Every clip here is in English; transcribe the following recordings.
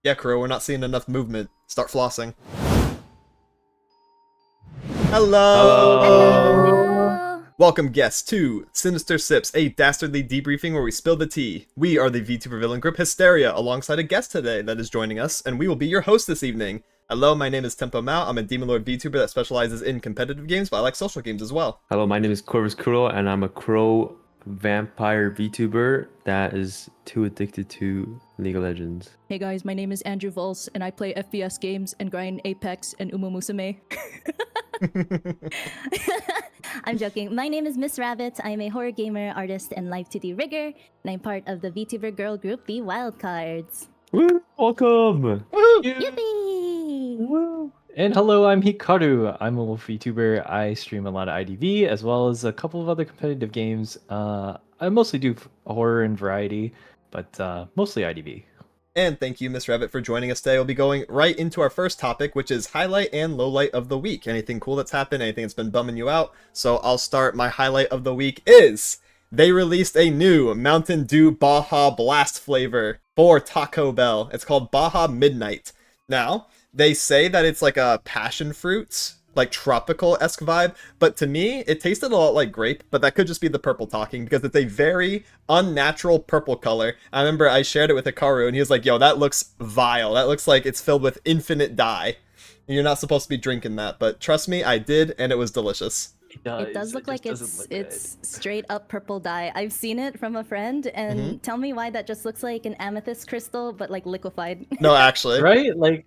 Yeah, Crow, we're not seeing enough movement. Start flossing. Hello! Hello! Welcome, guests, to Sinister Sips, a dastardly debriefing where we spill the tea. We are the VTuber villain group Hysteria, alongside a guest today that is joining us, and we will be your host this evening. Hello, my name is tempomaou. I'm a Demon Lord VTuber that specializes in competitive games, but I like social games as well. Hello, my name is corvuskuro, and I'm a crow vampire VTuber that is too addicted to League of Legends. Hey guys, my name is anjuvalse, and I play FPS games and grind Apex and Umumusame. I'm joking. My name is Missr4bbit. I'm a horror gamer, artist, and live 2D rigger, and I'm part of the VTuber girl group, the Wildcardz. Woo! Welcome! Yippee! Woo. And hello, I'm Hikaru. I'm a VTuber. I stream a lot of IDV as well as a couple of other competitive games. I mostly do horror and variety, but mostly IDV. And thank you, Missr4bbit, for joining us today. We'll be going right into our first topic, which is highlight and lowlight of the week. Anything cool that's happened, anything that's been bumming you out. So I'll start. My highlight of the week is they released a new Mountain Dew Baja Blast flavor for Taco Bell. It's called Baja Midnight. Now, they say that it's like a passion fruits, like tropical-esque vibe, but to me, it tasted a lot like grape, but that could just be the purple talking, because it's a very unnatural purple color. I remember I shared it with Hikaru, and he was like, yo, that looks vile. That looks like it's filled with infinite dye. You're not supposed to be drinking that, but trust me, I did, and it was delicious. It does look like it's straight up purple dye. I've seen it from a friend, and tell me why that just looks like an amethyst crystal, but like liquefied. No, actually. Right? Like,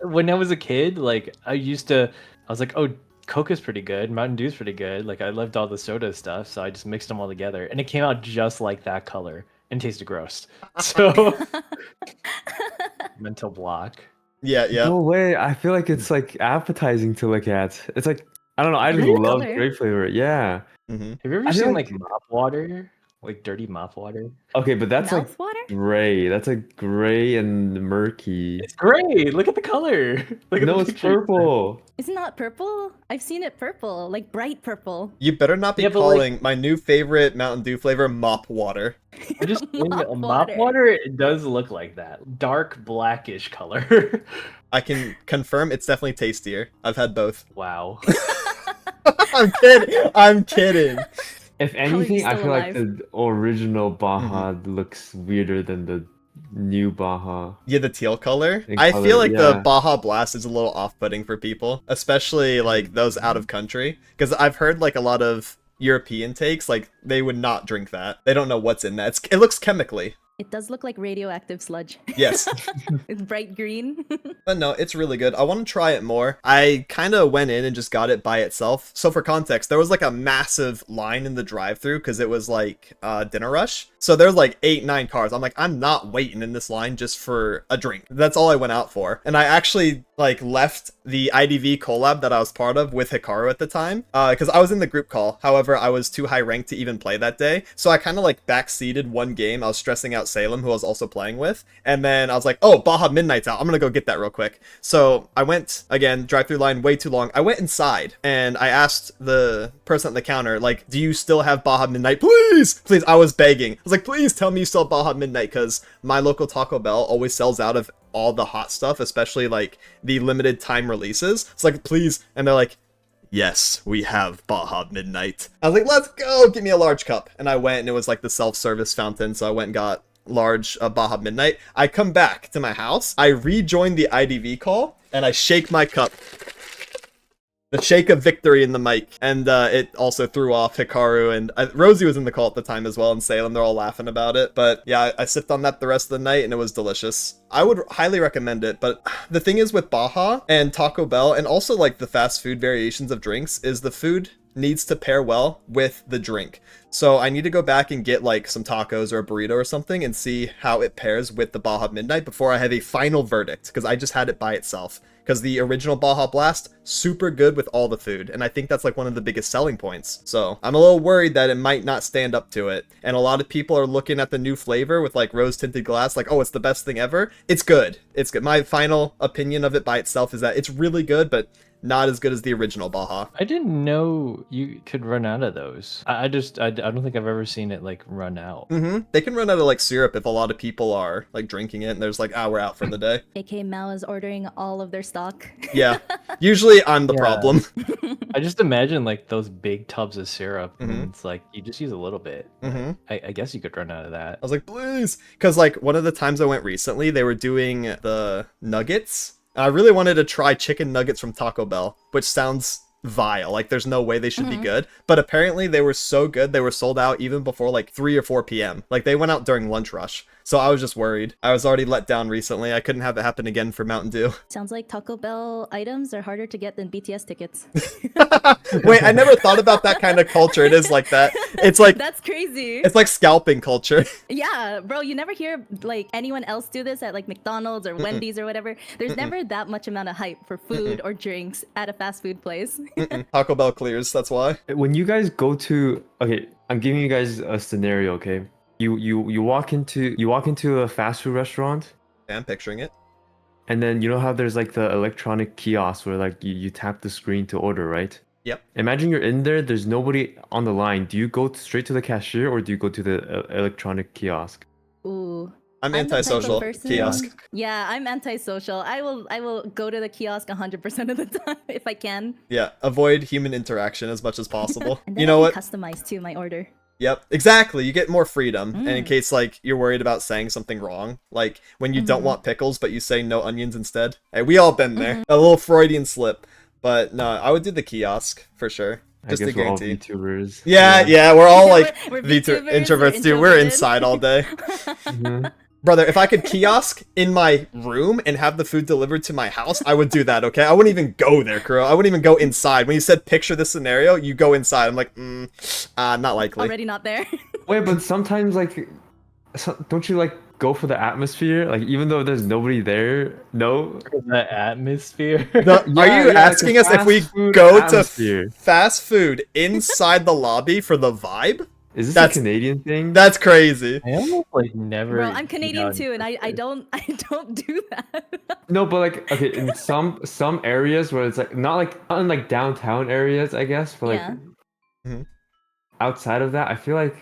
when I was a kid, like, I was like, oh, Coke is pretty good, Mountain Dew's pretty good. Like, I loved all the soda stuff, so I just mixed them all together, and it came out just like that color, and tasted gross. So, mental block. Yeah. No way, I feel like it's like appetizing to look at. It's like, I don't know, I just Really love color. grape flavor, yeah. Have you ever I feel seen like- like mop water? Like dirty mop water? Okay, but that's like Mouth water? gray. That's like gray and murky. It's great! Look at the color! Look at No, the it's picture. purple. Isn't that purple? I've seen it purple, like bright purple. You better not be Yeah, but, like- calling my new favorite Mountain Dew flavor mop water. I'm just saying that Mop mop water. water, it does look like that. Dark blackish color. I can confirm it's definitely tastier. I've had both. Wow. I'm kidding. If How are you anything, I still feel like alive? the original Baja looks weirder than the new Baja. Yeah, the teal color. In I color, feel like the yeah. Baja Blast is a little off-putting for people, especially like those out of country. Because I've heard like a lot of European takes, like they would not drink that. They don't know what's in that. It looks chemically. It does look like radioactive sludge. Yes. It's bright green. But no, it's really good. I want to try it more. I kind of went in and just got it by itself. So for context, there was like a massive line in the drive-thru because it was like dinner rush. So there's like 8-9 cars. I'm like, I'm not waiting in this line just for a drink. That's all I went out for. And I actually like left the IDV collab that I was part of with Hikaru at the time because I was in the group call. However, I was too high ranked to even play that day. So I kind of like backseated one game. I was stressing out Salem, who I was also playing with. And then I was like, oh, Baja Midnight's out. I'm going to go get that real quick. So I went, again, drive-thru line way too long. I went inside and I asked the person at the counter, like, do you still have Baja Midnight? Please! Please, I was begging. I was like, please tell me you still have Baja Midnight because my local Taco Bell always sells out of all the hot stuff, especially like the limited time releases. It's like, please. And they're like, yes, we have Baja Midnight. I was like, let's go, give me a large cup. And I went and it was like the self-service fountain. So I went and got large Baja Midnight. I come back to my house. I rejoin the IDV call and I shake my cup. The shake of victory in the mic. And it also threw off Hikaru and Rosie was in the call at the time as well in Salem. They're all laughing about it. But yeah, I sipped on that the rest of the night and it was delicious. I would highly recommend it. But the thing is with Baja and Taco Bell and also like the fast food variations of drinks is the food needs to pair well with the drink. So I need to go back and get like some tacos or a burrito or something and see how it pairs with the Baja Midnight before I have a final verdict because I just had it by itself. Because the original Baja Blast, super good with all the food. And I think that's like one of the biggest selling points. So I'm a little worried that it might not stand up to it. And a lot of people are looking at the new flavor with like rose tinted glass, like, oh, it's the best thing ever. It's good. It's good. My final opinion of it by itself is that it's really good, but not as good as the original Baja. I didn't know you could run out of those. I don't think I've ever seen it like run out. They can run out of like syrup if a lot of people are like drinking it and there's like, we're out for the day. AK Mao is ordering all of their stock. Yeah, usually I'm the problem. I just imagine like those big tubs of syrup, and it's like you just use a little bit. I guess you could run out of that. I was like, please, because like one of the times I went recently, they were doing the nuggets. I really wanted to try chicken nuggets from Taco Bell, which sounds vile. Like there's no way they should be good. But apparently they were so good, they were sold out even before like 3 or 4 p.m. Like they went out during lunch rush. So I was just worried. I was already let down recently. I couldn't have it happen again for Mountain Dew. Sounds like Taco Bell items are harder to get than BTS tickets. Wait, I never thought about that kind of culture. It is like that. It's like That's crazy. it's like scalping culture. Yeah, bro, you never hear like anyone else do this at like McDonald's or Wendy's or whatever. There's never that much amount of hype for food or drinks at a fast food place. Taco Bell clears, that's why. When you guys go to, okay, I'm giving you guys a scenario, okay? You walk into a fast food restaurant, Yeah, I'm picturing it. and then you know how there's like the electronic kiosk where like you tap the screen to order, right? Yep. Imagine you're in there, there's nobody on the line. Do you go straight to the cashier or do you go to the electronic kiosk? Ooh. I'm I'm the type of antisocial. person- Kiosk. Yeah, I'm antisocial. I will go to the kiosk 100% of the time if I can. Yeah, avoid human interaction as much as possible. And then You know I what? can customize too my order. Yep, exactly. You get more freedom. And in case like you're worried about saying something wrong, like when you don't want pickles but you say no onions instead. Hey, we all been there. A little Freudian slip. But no, I would do the kiosk for sure. Just I to guess we're all guarantee. VTubers. Yeah, we're all like We're VTubers, VTubers, introverts we're too. We're introverted. inside all day. Mhm. Brother, if I could kiosk in my room and have the food delivered to my house, I would do that, okay? I wouldn't even go there, Kuro. I wouldn't even go inside. When you said picture this scenario, you go inside. I'm like, not likely. Already not there. Wait, but sometimes like, don't you like go for the atmosphere? Like even though there's nobody there, no. The atmosphere. Are Yeah, you yeah, asking like us a if we fast food go atmosphere. to fast food inside the lobby for the vibe? Is this That's- a Canadian thing? That's crazy. I almost like never. Bro, I'm eat Canadian out in too, and I person. don't do that. No, but like okay, in some areas where it's like not in like downtown areas, I guess, but like Yeah. Mhm. outside of that, I feel like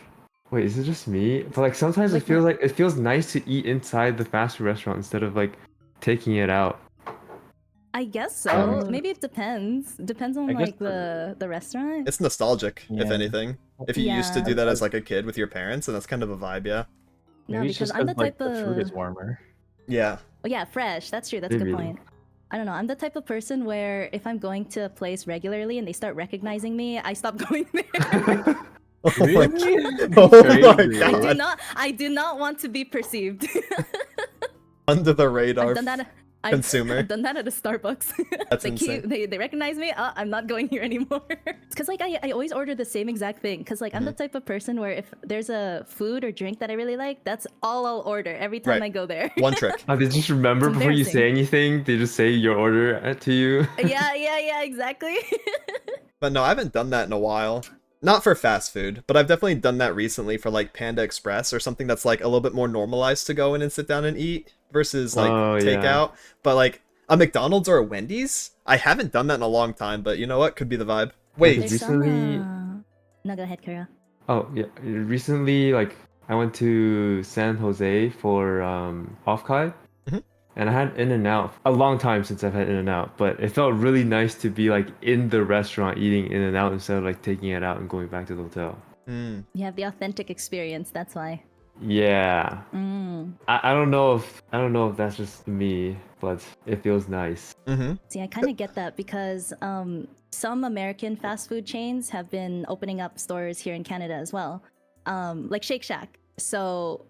wait, is it just me? But like sometimes Like it feels nice to eat inside the fast food restaurant instead of like taking it out. I guess so. Um, Maybe it depends. Depends on I guess like the restaurant. It's nostalgic, if Yeah. anything. If you used to Yeah. do that as like a kid with your parents, and that's kind of a vibe, yeah. No, Maybe it's because just I'm the 'cause, like, type the food is of warmer. Yeah. Oh yeah, fresh. That's true. That's a good Maybe. point. I don't know. I'm the type of person where if I'm going to a place regularly and they start recognizing me, I stop going there. Oh my Really? Oh my Crazy. god. I do not want to be perceived. Under the radar I've done that. consumer. I've done that at a Starbucks. That's They insane. they recognize me. I'm not going here anymore. It's because like I always order the same exact thing. Because like I'm the type of person where if there's a food or drink that I really like, that's all I'll order every time Right. I go there. One trick. They just remember It's before you say embarrassing. anything. They just say your order to you. yeah, exactly. But no, I haven't done that in a while. Not for fast food, but I've definitely done that recently for like Panda Express or something that's like a little bit more normalized to go in and sit down and eat versus like Oh, yeah. takeout. But like a McDonald's or a Wendy's, I haven't done that in a long time, but you know what? Could be the vibe. Wait, There's There's some, recently- No, go ahead, Kara. Oh yeah, recently like I went to San Jose for Offkai, Mhm. and I had In-N-Out. A long time since I've had In-N-Out, but it felt really nice to be like in the restaurant eating In-N-Out instead of like taking it out and going back to the hotel. You have the authentic experience. That's why. Yeah, I don't know if that's just me, but it feels nice. See, I kind of get that because some American fast food chains have been opening up stores here in Canada as well, like Shake Shack. So,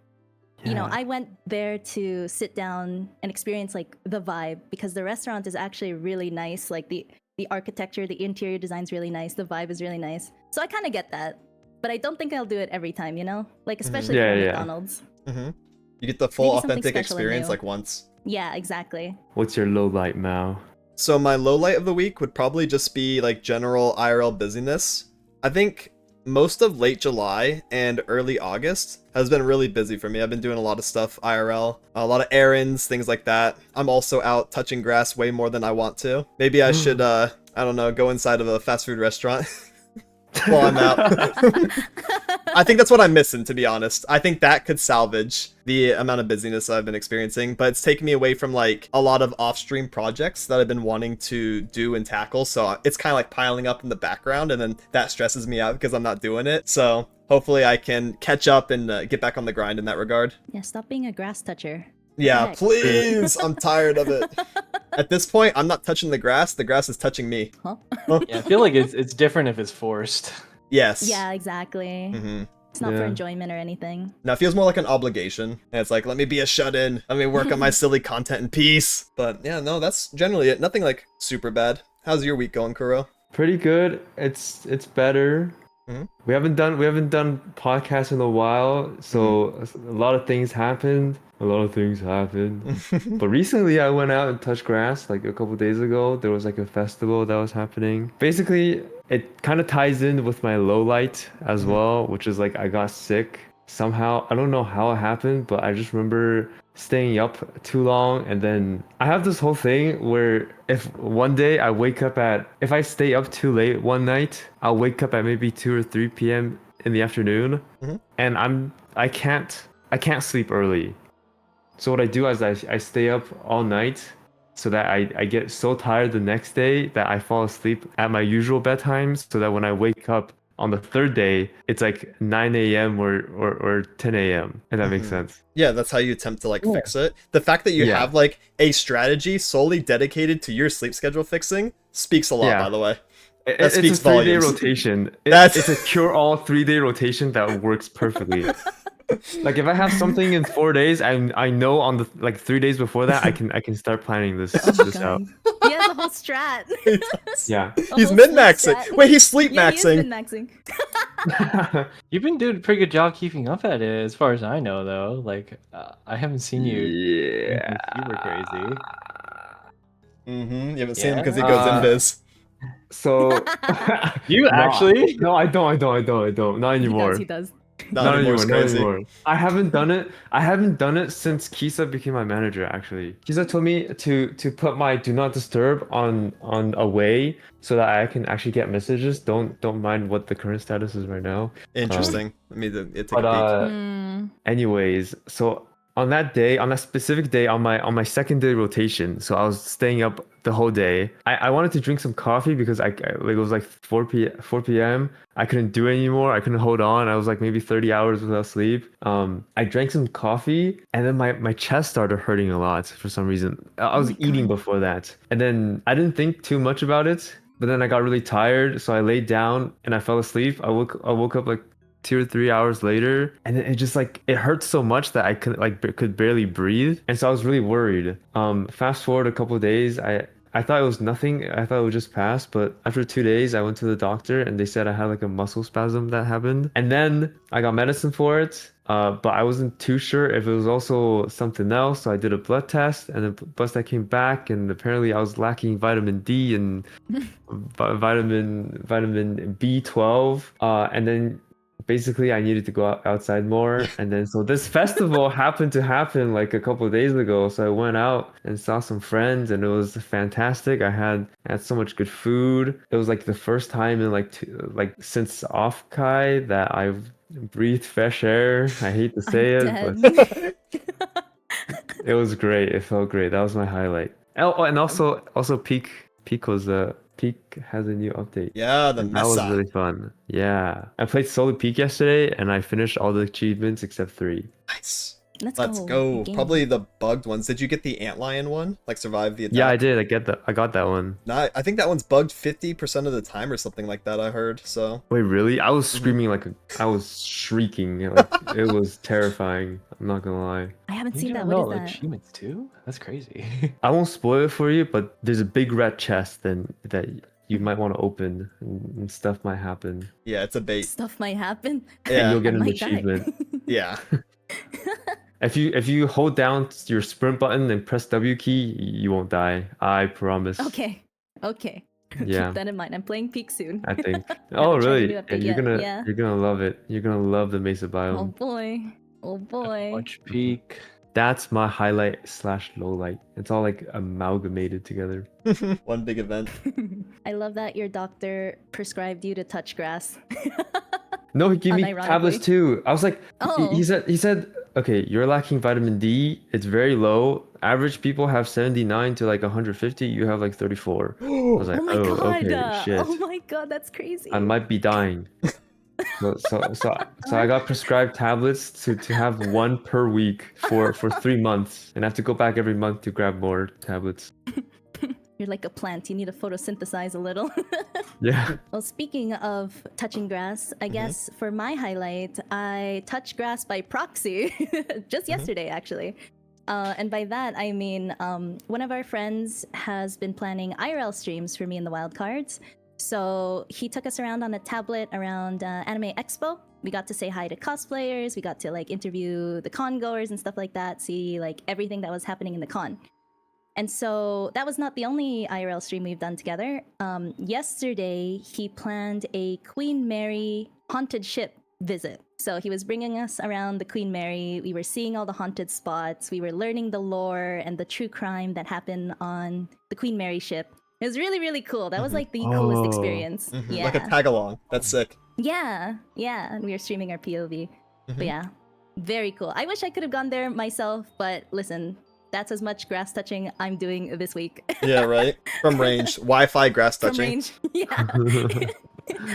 you know, Yeah. I went there to sit down and experience like the vibe because the restaurant is actually really nice. Like the architecture, the interior design's really nice. The vibe is really nice. So I kind of get that, but I don't think I'll do it every time. You know, like especially Yeah, for yeah. McDonald's. you get the full Maybe something authentic special and experience new. like once. Yeah, exactly. What's your low light, Mao? So my low light of the week would probably just be like general IRL busyness. I think most of late July and early August has been really busy for me. I've been doing a lot of stuff IRL, a lot of errands, things like that. I'm also out touching grass way more than I want to. Maybe I should, I don't know, go inside of a fast food restaurant while I'm out. I think that's what I'm missing, to be honest. I think that could salvage the amount of busyness I've been experiencing, but it's taken me away from like a lot of off-stream projects that I've been wanting to do and tackle. So it's kind of like piling up in the background, and then that stresses me out because I'm not doing it. So hopefully I can catch up and get back on the grind in that regard. Yeah, stop being a grass toucher. Yeah, Heck. please. I'm tired of it. At this point, I'm not touching the grass is touching me. Huh? Yeah, I feel like it's different if it's forced. Yes. Yeah, exactly. Mm-hmm. It's not for Yeah. enjoyment or anything. Now it feels more like an obligation. And it's like, let me be a shut-in. Let me work on my silly content in peace. But yeah, no, that's generally it. Nothing like super bad. How's your week going, Kuro? Pretty good. It's better. Mhm. We haven't done podcasts in a while, so a lot of things happened. But recently I went out and touched grass like a couple days ago. There was like a festival that was happening. Basically, it kind of ties in with my low light as well, which is like I got sick somehow. I don't know how it happened, but I just remember staying up too long, and then I have this whole thing where if one day I wake up if I stay up too late one night, I'll wake up at maybe 2 or 3 p.m. in the afternoon, and I can't sleep early. So what I do is I stay up all night so that I get so tired the next day that I fall asleep at my usual bedtimes, so that when I wake up on the third day, it's like 9 a.m. or 10 a.m. If that makes sense. Yeah, that's how you attempt to like fix it. The fact that you Yeah. have like a strategy solely dedicated to your sleep schedule fixing speaks a lot, Yeah. by the way. It's speaks a 3-day volumes. rotation. That's- It's a cure-all 3-day rotation that works perfectly. Like if I have something in 4 days, I know on the like 3 days before that I can start planning this out. He has a whole strat. Yeah. A He's whole min-maxing. sleep strat. Wait, he's sleep Yeah, he is maxing. min-maxing. You've been doing a pretty good job keeping up at it, as far as I know, though. Like, I haven't seen you Yeah. super crazy. You haven't seen him Yeah. because he goes invis. So You No, actually? No, I don't. Not anymore. He does. Not anymore, it's crazy. I haven't done it since Kisa became my manager, actually. Kisa told me to put my do not disturb on away so that I can actually get messages. Don't mind what the current status is right now. Interesting. Let me take But a peek. anyways, so on that specific day, on my second day rotation, so I was staying up the whole day. I wanted to drink some coffee because it was like 4 p.m. I couldn't do it anymore. I couldn't hold on. I was like maybe 30 hours without sleep. I drank some coffee, and then my chest started hurting a lot for some reason. I was eating before that, and then I didn't think too much about it. But then I got really tired, so I laid down and I fell asleep. I woke up like 2 or 3 hours later, and it just like it hurt so much that I could barely breathe, and so I was really worried. Fast forward a couple of days, I thought it was nothing. I thought it would just pass, but after 2 days, I went to the doctor and they said I had like a muscle spasm that happened, and then I got medicine for it. But I wasn't too sure if it was also something else, so I did a blood test, and the blood test came back, and apparently I was lacking vitamin D and vitamin B12, and then basically I needed to go outside more. And then so this festival happened to happen like a couple of days ago, so I went out and saw some friends, and it was fantastic. I had so much good food. It was like the first time in since off Kai that I've breathed fresh air. I hate to say it, but it was great. It felt great. That was my highlight. Oh, and also Peak was Peak has a new update. Yeah, the And that was Mesa. really fun. Yeah. I played solo Peak yesterday, and I finished all the achievements except 3. Nice. Let's Let's go. go. Good game. Probably the bugged ones. Did you get the antlion one? Like survive the attack? Yeah, I did. I got that one. No, I think that one's bugged 50% of the time or something like that, I heard. So Wait, really? I was screaming I was shrieking. Like, it was terrifying. I'm not gonna lie. I haven't You seen do that. know What is that? achievements too? That's crazy. I won't spoil it for you, but there's a big red chest that you might want to open, and stuff might happen. yeah, it's a bait. Stuff might happen. And Yeah, you'll get I an might die. achievement. yeah. If you hold down your sprint button and press W key, you won't die. I promise. Okay. Okay. Yeah. Keep that in mind. I'm playing Peak soon. I think. Haven't Oh, tried the really? new Yeah, update you're yet. gonna Yeah. you're gonna love it. You're gonna love the Mesa Oh biome. boy. Oh boy. Watch Peak. That's my highlight / low light. It's all like amalgamated together. One big event. I love that your doctor prescribed you to touch grass. No, he gave me Unironically. tablets too. I was like, Oh. he said, okay, you're lacking vitamin D. It's very low. Average people have 79 to like 150. You have like 34. I was like, Oh my oh, god. okay, shit. Oh my god, that's crazy. I might be dying. So I got prescribed tablets to have one per week for 3 months, and I have to go back every month to grab more tablets. You're like a plant. You need to photosynthesize a little. Yeah. Well, speaking of touching grass, I guess for my highlight, I touched grass by proxy just yesterday, actually. And by that, I mean one of our friends has been planning IRL streams for me in the Wildcardz. So he took us around on a tablet around Anime Expo. We got to say hi to cosplayers. We got to like interview the con goers and stuff like that. See like everything that was happening in the con. And so that was not the only IRL stream we've done together. Yesterday, he planned a Queen Mary haunted ship visit. So he was bringing us around the Queen Mary. We were seeing all the haunted spots. We were learning the lore and the true crime that happened on the Queen Mary ship. It was really, really cool. That was like the coolest Oh. experience. Yeah. Like a tag along. That's sick. Yeah. And we were streaming our POV. But yeah, very cool. I wish I could have gone there myself, but listen, that's as much grass touching I'm doing this week. Yeah, right? From range. Wi-Fi grass From touching. range. Yeah.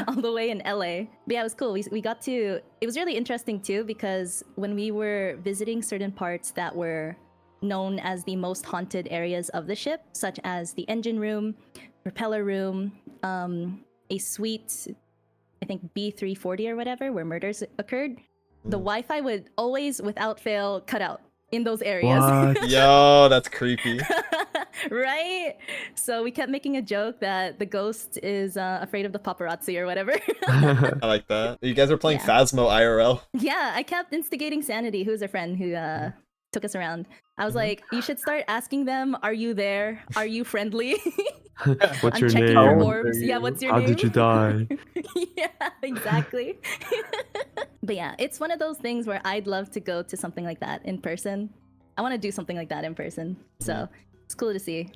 All the way in LA. But yeah, it was cool. We got to, it was really interesting too, because when we were visiting certain parts that were known as the most haunted areas of the ship, such as the engine room, propeller room, a suite, I think B340 or whatever, where murders occurred, the Wi-Fi would always, without fail, cut out in those areas. What? Yo, that's creepy. Right? So we kept making a joke that the ghost is afraid of the paparazzi or whatever. I like that. You guys are playing Yeah. Phasmo IRL. Yeah, I kept instigating Sanity, who's a friend who took us around. I was like, you should start asking them, are you there? Are you friendly? What's I'm your checking name? your How orbs. dare Yeah, you? what's your How name? did you die? Yeah, exactly. But yeah, it's one of those things where I'd love to go to something like that in person. I want to do something like that in person. So it's cool to see.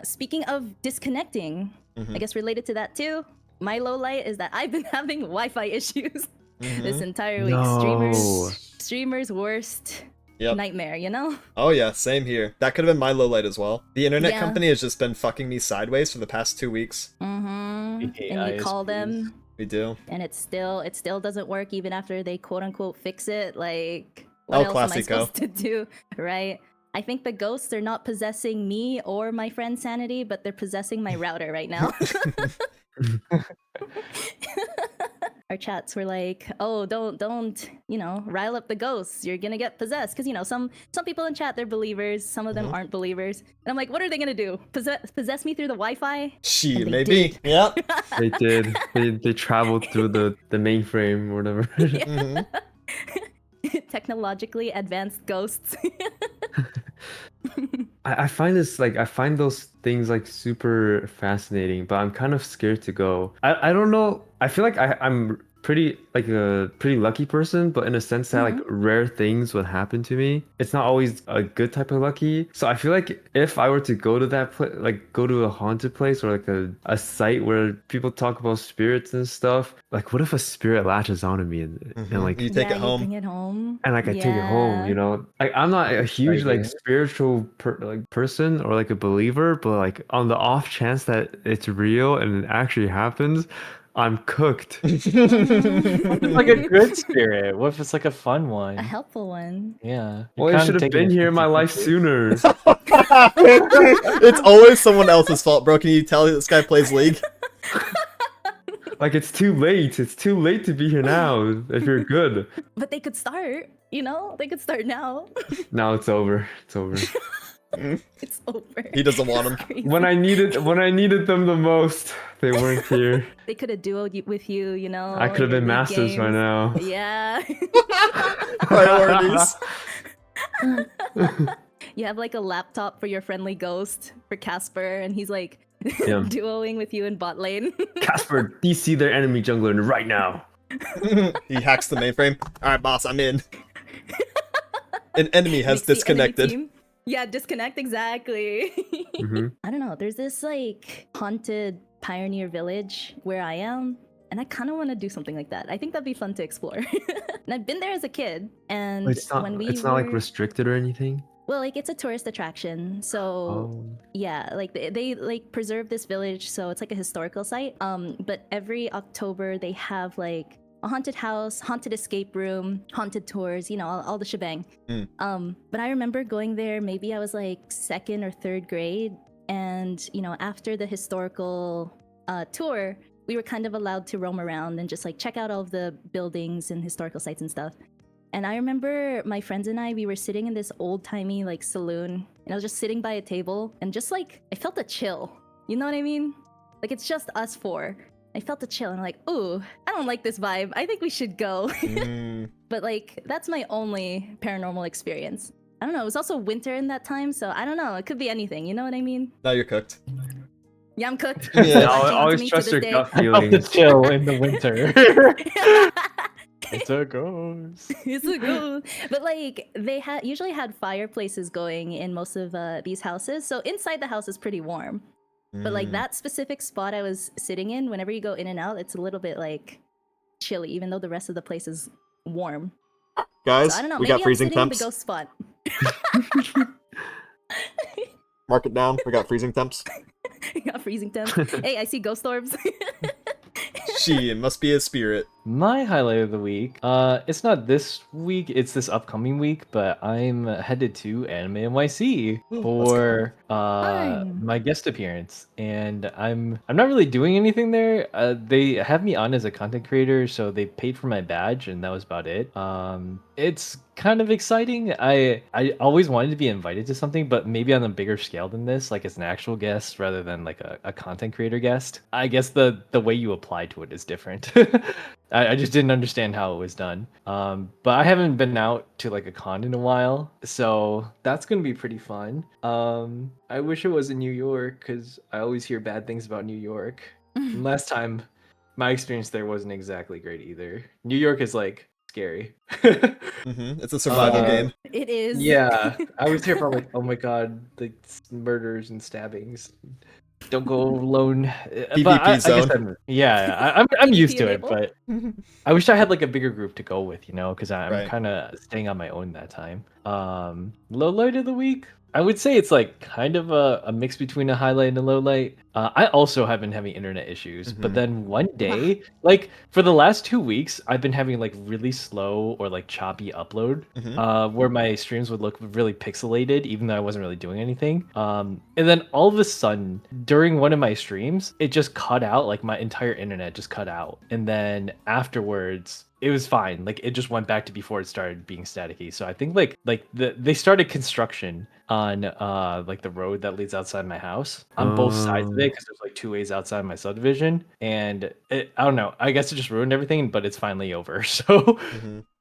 Speaking of disconnecting, I guess related to that too, my low light is that I've been having Wi-Fi issues this entire week. No. Streamers worst Yep. nightmare, you know? Oh yeah, same here. That could have been my low light as well. The internet Yeah. company has just been fucking me sideways for the past 2 weeks. Mm-hmm. Okay, And you call ISPs. them, We do. and it still doesn't work even after they quote unquote fix it. Like, what else am I classico. supposed to do? Right? I think the ghosts are not possessing me or my friend Sanity, but they're possessing my router right now. Our chats were like, "Oh, don't, rile up the ghosts. You're gonna get possessed." Because some people in chat, they're believers. Some of them aren't believers. And I'm like, what are they gonna do? Possess me through the Wi-Fi? She And they maybe. did. Yep. They did. They traveled through the mainframe or whatever. Mhm. Technologically advanced ghosts. I find those things like super fascinating, but I'm kind of scared to go. I don't know. I feel like I'm pretty a pretty lucky person, but in a sense that like rare things would happen to me. It's not always a good type of lucky. So I feel like if I were to go to that place, like go to a haunted place or like a site where people talk about spirits and stuff, like what if a spirit latches onto me and like You take it You home. bring it home. and like I take it home, you know. Like I'm not a huge like agree. spiritual person or like a believer, but like on the off chance that it's real and it actually happens, I'm cooked. What if it's like a good spirit? What if it's like a fun one? A helpful one. Yeah. Well, it should have been here in my life sooner. It's always someone else's fault, bro. Can you tell this guy plays League? Like it's too late. It's too late to be here now if you're good. But they could start, They could start now. Now it's over. It's over. It's over. He doesn't want him. Crazy. When I needed them the most, they weren't here. They could have duoed with you, I could have your been League masters right games. now. Yeah. Priorities. You have like a laptop for your friendly ghost, for Casper, and he's like, Yeah. Duoing with you in bot lane. Casper, DC their enemy jungler right now. He hacks the mainframe. All right, boss, I'm in. An enemy has Makes the enemy disconnected. team- Yeah, disconnect, exactly. Hmm. I don't know. There's this like haunted pioneer village where I am, and I kind of want to do something like that. I think that'd be fun to explore. And I've been there as a kid, and It's not. when we It's not like were- restricted or anything. Well, like it's a tourist attraction, so Oh. yeah, like they like preserve this village, so it's like a historical site. But every October they have like a haunted house, haunted escape room, haunted tours, you know, all the shebang. But I remember going there. Maybe I was like 2nd or 3rd grade, and you know, after the historical tour, we were kind of allowed to roam around and just like check out all of the buildings and historical sites and stuff. And I remember my friends and we were sitting in this old-timey like saloon, and I was just sitting by a table, and just like I felt a chill. You know what I mean? Like it's just us 4. I felt a chill, and I'm like, ooh, I don't like this vibe. I think we should go. But like that's my only paranormal experience. I don't know. It was also winter in that time, so I don't know. It could be anything. You know what I mean? Now you're cooked. Yeah, I'm cooked. Yeah. It Always, haunts always me to trust this your day. gut Up the feelings. chill in the winter. It's a ghost. It's a ghost. But like they usually had fireplaces going in most of these houses, so inside the house is pretty warm. But like that specific spot I was sitting in, whenever you go in and out, it's a little bit like chilly, even though the rest of the place is warm. Guys, So I don't know. we Maybe got freezing I'm sitting in the temps. ghost spot. Mark it down. We got freezing temps. Got freezing temps. Hey, I see ghost orbs. She must be a spirit. My highlight of the week, it's not this week, it's this upcoming week, but I'm headed to Anime NYC for Fun. my guest appearance, and I'm not really doing anything there. They have me on as a content creator, so they paid for my badge, and that was about it. It's kind of exciting. I always wanted to be invited to something, but maybe on a bigger scale than this, like as an actual guest rather than like a content creator guest. I guess the way you apply to it is different. I just didn't understand how it was done. But I haven't been out to like a con in a while, so that's gonna be pretty fun. I wish it was in New York because I always hear bad things about New York. And last time, my experience there wasn't exactly great either. New York is like scary. It's a survival game. It is. Yeah, I was here for like, oh my god, the murders and stabbings. Don't go alone. But I guess zone. I'm used to it, PvP but I wish I had like a bigger group to go with, you know, because I'm Right. kind of staying on my own that time. Low light of the week, I would say it's like kind of a mix between a highlight and a low light. I also have been having internet issues, but then one day, like for the last 2 weeks, I've been having like really slow or like choppy upload, where my streams would look really pixelated, even though I wasn't really doing anything. And then all of a sudden, during one of my streams, it just cut out, like my entire internet just cut out. And then afterwards, it was fine. Like it just went back to before it started being staticky. So I think they started construction on like the road that leads outside my house on both sides of it, because there's like 2 ways outside my subdivision, and I don't know. I guess it just ruined everything, but it's finally over. So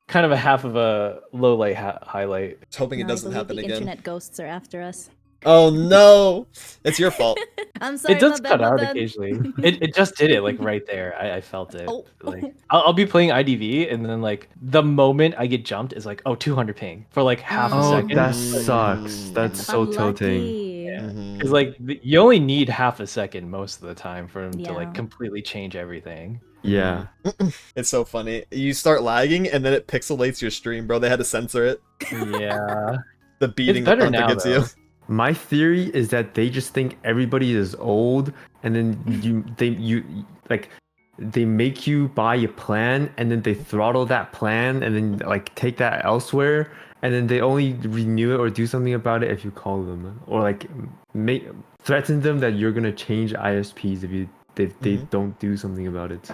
kind of a half of a low light highlight. Just hoping it No, I doesn't believe happen the again. internet ghosts are after us. Oh no! It's your fault. I'm sorry. It does my bad, cut my out bad. occasionally. It just did it like right there. I felt it. Oh. Like I'll be playing IDV, and then like the moment I get jumped is like, oh, 200 ping for like half a Oh, second. that sucks. That's so tilting. Unlucky. Because like you only need half a second most of the time for him to Yeah. like completely change everything. Yeah. It's so funny. You start lagging and then it pixelates your stream, bro. They had to censor it. Yeah. The beating better that now, gets though. you. My theory is that they just think everybody is old, and then they make you buy a plan, and then they throttle that plan, and then like take that elsewhere, and then they only renew it or do something about it if you call them, or like threaten them that you're gonna change ISPs if they don't do something about it.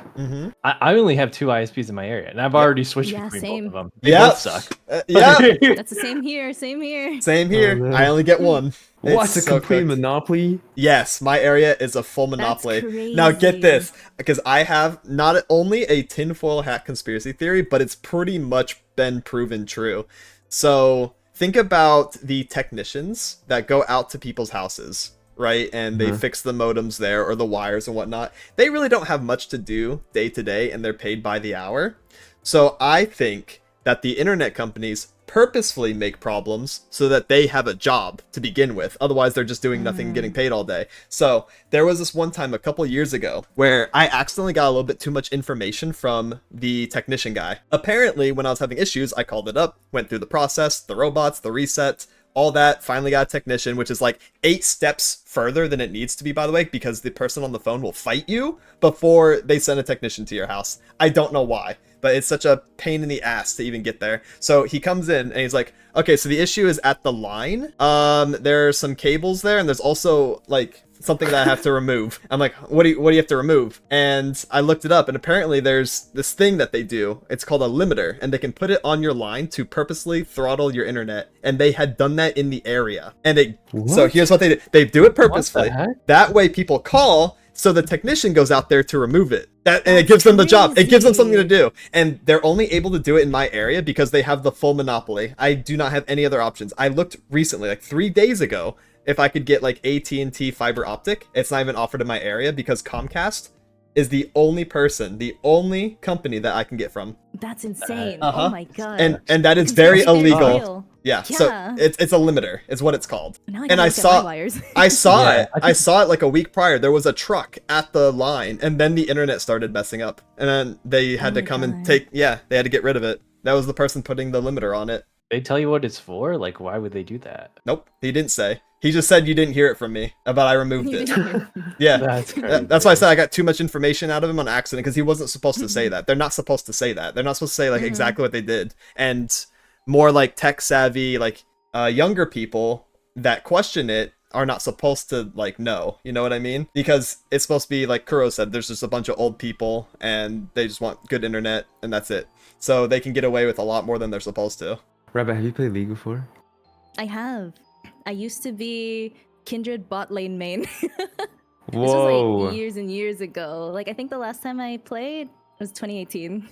I only have 2 ISPs in my area, and I've already switched Yeah, between same. both of them. They Yeah. both suck. Yeah. That's the same here. Same here. Same here. no. I only get one. What's a so complete cooked. monopoly? Yes, my area is a full monopoly. That's Now get crazy. this, because I have not only a tinfoil hat conspiracy theory, but it's pretty much been proven true. So think about the technicians that go out to people's houses, right? And they fix the modems there or the wires and whatnot. They really don't have much to do day to day, and they're paid by the hour. So I think that the internet companies purposefully make problems so that they have a job to begin with. Otherwise, they're just doing nothing and getting paid all day. So there was this one time a couple years ago where I accidentally got a little bit too much information from the technician guy. Apparently, when I was having issues, I called it up, went through the process, the robots, the resets, all that, finally got a technician, which is like 8 steps further than it needs to be, by the way, because the person on the phone will fight you before they send a technician to your house. I don't know why, but it's such a pain in the ass to even get there. So he comes in and he's like, okay, so the issue is at the line. There are some cables there, and there's also like something that I have to remove. I'm like, what do you have to remove? And I looked it up, and apparently there's this thing that they do. It's called a limiter, and they can put it on your line to purposely throttle your internet. And they had done that in the area. And so here's what they do. They do it purposefully. That way people call, so the technician goes out there to remove it. And it gives them the job. It gives them something to do. And they're only able to do it in my area because they have the full monopoly. I do not have any other options. I looked recently, like 3 days ago, if I could get like AT&T fiber optic. It's not even offered in my area because Comcast is the only company that I can get from. That's insane. Oh my god. And that is very illegal. Deal. Yeah, so it's a limiter is what it's called. Now And I saw wires. I saw it like a week prior. There was a truck at the line, and then the internet started messing up, and then they had to come and they had to get rid of it. That was the person putting the limiter on it. They tell you what it's for? Like, why would they do that? Nope, he didn't say. He just said you didn't hear it from me, but I removed it. Yeah, that's why I said I got too much information out of him on accident, because he wasn't supposed to say that. They're not supposed to say that. They're not supposed to say like exactly what they did. And more like tech savvy, like younger people that question it are not supposed to like know. You know what I mean? Because it's supposed to be like Kuro said. There's just a bunch of old people, and they just want good internet, and that's it. So they can get away with a lot more than they're supposed to. Rabbit, have you played League before? I have. I used to be Kindred bot lane main. This Whoa. was like years and years ago. Like I think the last time I played was 2018.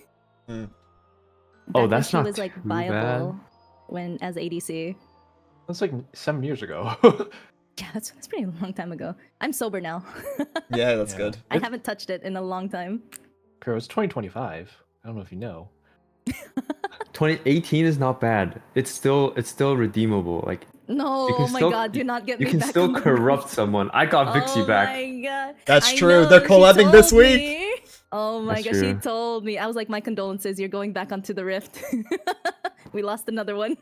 Oh, Back that's when not she was like too viable bad. when as ADC. That's like 7 years ago. Yeah, that's pretty long time ago. I'm sober now. Yeah, that's good. I haven't touched it in a long time. Kuro, it's 2025. I don't know if you know. 2018 is not bad. It's still redeemable. Like No, oh my god, do not get me you can back still on the corrupt someone. I got Vixie back. Oh my god. That's I true. know, They're she collabing this told week. me. Oh my That's gosh, she true. told me. I was like, my condolences, you're going back onto the rift. We lost another one.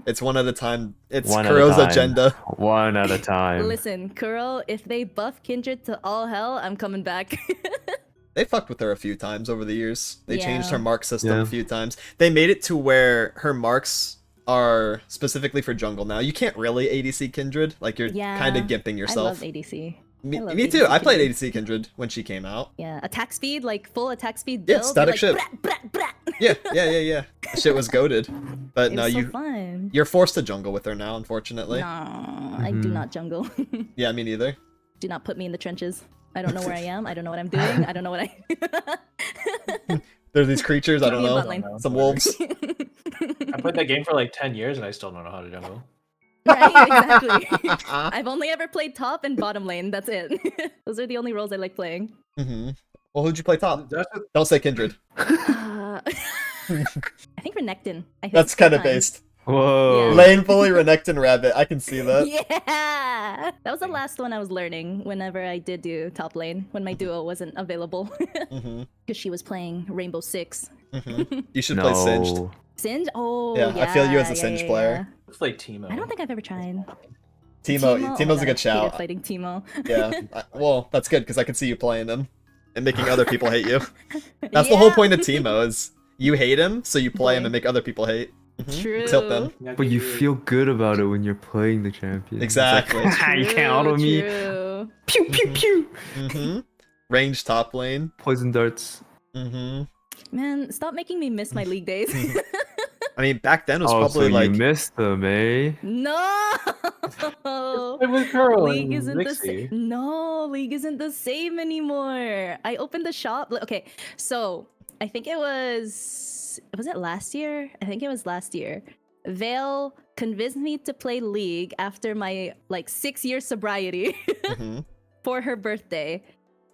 It's one at a time. It's One at a Kuro's time. agenda. One at a time. Listen, Kuro, if they buff Kindred to all hell, I'm coming back. They fucked with her a few times over the years. They changed her Yeah. mark system Yeah. a few times. They made it to where her marks are specifically for jungle now. You can't really ADC Kindred. Like, you're Yeah, kind of gimping I yourself. love ADC. Me, I love me too. ADC I played Kindred. ADC Kindred when she came out. Yeah, attack speed, like full attack speed Yeah, build. static you're ship. like, brat, brat, brat. Yeah. That shit was goated. But It no, was so fun. you're forced to jungle with her now, unfortunately. No, I do not jungle. Yeah, me neither. Do not put me in the trenches. I don't know where I am. I don't know what I'm doing. I don't know what I. There's these creatures, I don't Give me a know. bot lane. Some wolves. I played that game for like 10 years and I still don't know how to jungle. Right, exactly. I've only ever played top and bottom lane. That's it. Those are the only roles I like playing. Well, who'd you play top? That's Don't say Kindred. I think Renekton. I think That's kind of sometimes. based. Whoa. Yeah. Lane fully Renekton Rabbit. I can see that. Yeah, that was the last one I was learning. Whenever I did do top lane, when my duo wasn't available, because she was playing Rainbow Six. You should play Singed. No. Singed? Oh, Yeah, yeah. I feel you as a yeah, Singed yeah, player. Let's play Teemo. I don't think I've ever tried. Teemo's oh my a God, good I hated shout. fighting Teemo. Yeah. Well, that's good because I can see you playing him and making other people hate you. That's the whole point of Teemo is you hate him, so you play him and make other people hate. True. Tilt them. But you feel good about it when you're playing the champion. It's like, Exactly. you can't auto me. True. Pew pew pew. Range top lane. Poison darts. Man, stop making me miss my league days. I mean, back then it was Oh, probably so like you missed them, eh? No. Play with Kuro League and isn't the Vixie. same. No, League isn't the same anymore. I opened the shop. Okay, so I think it was it last year? I think it was last year. Vale convinced me to play League after my like 6-year sobriety Mhm. for her birthday.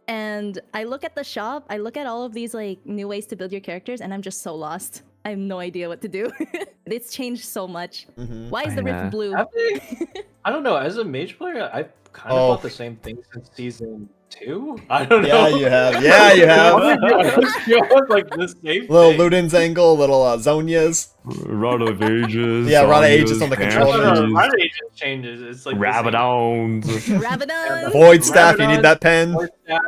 And I look at the shop, I look at all of these like new ways to build your characters, and I'm just so lost. I have no idea what to do. It's changed so much. Mhm. Why is the Yeah. rift blue? I don't know. As a mage player, I've kind of Oh. thought the same thing since season 2. I don't Yeah, know. you have. Yeah, you have. Like the same Little thing. Luden's angle, little Zonias. Rod of Ages. Yeah, Rod of Zonias, Ages on the No, controller. no, Banshees, my agent changes. It's like the same. Rabadons. Rabadon! Void staff, you need Rabadon, that pen. Void staff,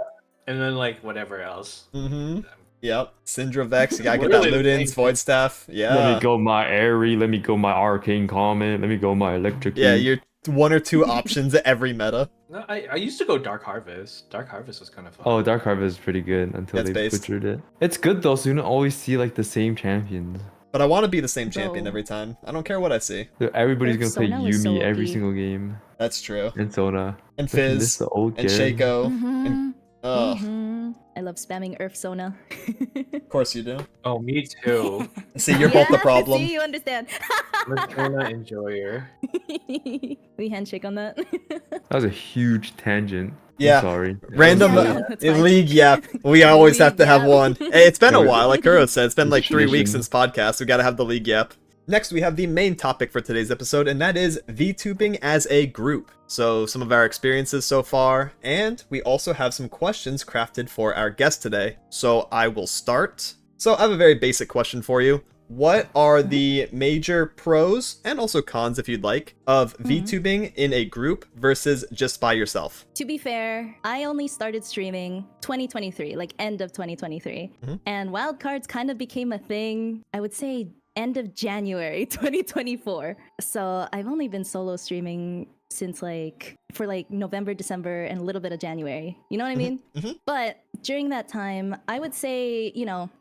and then like whatever else. Mm-hmm. Yep. Syndra Vex, you gotta get Really that the Luden's same Void Staff. Let Yeah. me go my Airy. Let me go my Arcane Comment. Let me go my Electric. Yeah, you're 1 or 2 options at every meta. No, I used to go Dark Harvest. Dark Harvest was kind of fun. Oh, Dark Harvest is pretty good until That's they based. butchered it. It's good though, so you don't always see like the same champions. But I want to be the same champion Bro. every time. I don't care what I see. So everybody's gonna play Sona was so Yumi every OP. single game. That's true. And Sona. And Especially this Fizz. the old And kid. Shaco. Mhm, Ugh. mhm. I love spamming Earth Sona. Of course you do. Oh, me too. See, you're both the Yeah, problem. See, you understand. I'm a Sona enjoyer. We handshake on that. That was a huge tangent. Yeah. I'm sorry. Random Yeah, that's fine. league yap. We always have to have League yap. one. Hey, it's been a Yeah, while, like Kuro said. It's been it's like 3 weeks tradition. since podcast. We gotta have the league yap. Next, we have the main topic for today's episode, and that is VTubing as a group. So, some of our experiences so far, and we also have some questions crafted for our guest today. So, I will start. So, I have a very basic question for you. What are the major pros, and also cons if you'd like, of VTubing in a group versus just by yourself? To be fair, I only started streaming 2023, like end of 2023. Mhm. And Wildcardz kind of became a thing, I would say end of January 2024. So I've only been solo streaming since for November, December, and a little bit of January. You know what I mean? mhm. But during that time, I would say,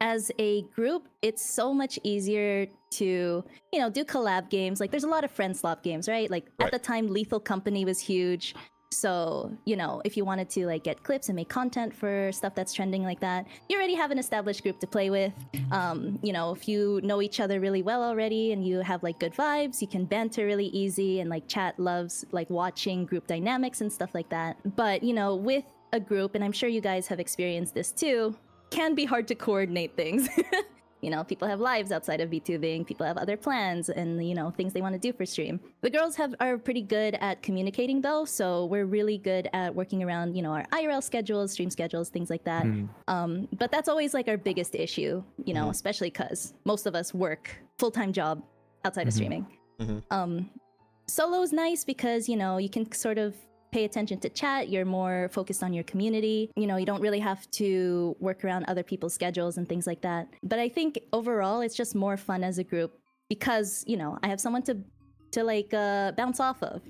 as a group, it's so much easier to, do collab games. Like there's a lot of friend swap games, right? Like Right. at the time, Lethal Company was huge. So, if you wanted to get clips and make content for stuff that's trending like that, you already have an established group to play with. If you know each other really well already and you have good vibes, you can banter really easy, and chat loves watching group dynamics and stuff like that. But, with a group, and I'm sure you guys have experienced this too, can be hard to coordinate things. People have lives outside of VTubing, people have other plans and, things they want to do for stream. The girls are pretty good at communicating though, so we're really good at working around, our IRL schedules, stream schedules, things like that. But that's always our biggest issue, especially because most of us work full-time job outside of streaming. Solo's nice because, you can sort of pay attention to chat, you're more focused on your community. You don't really have to work around other people's schedules and things like that. But I think overall, it's just more fun as a group because, I have someone to bounce off of,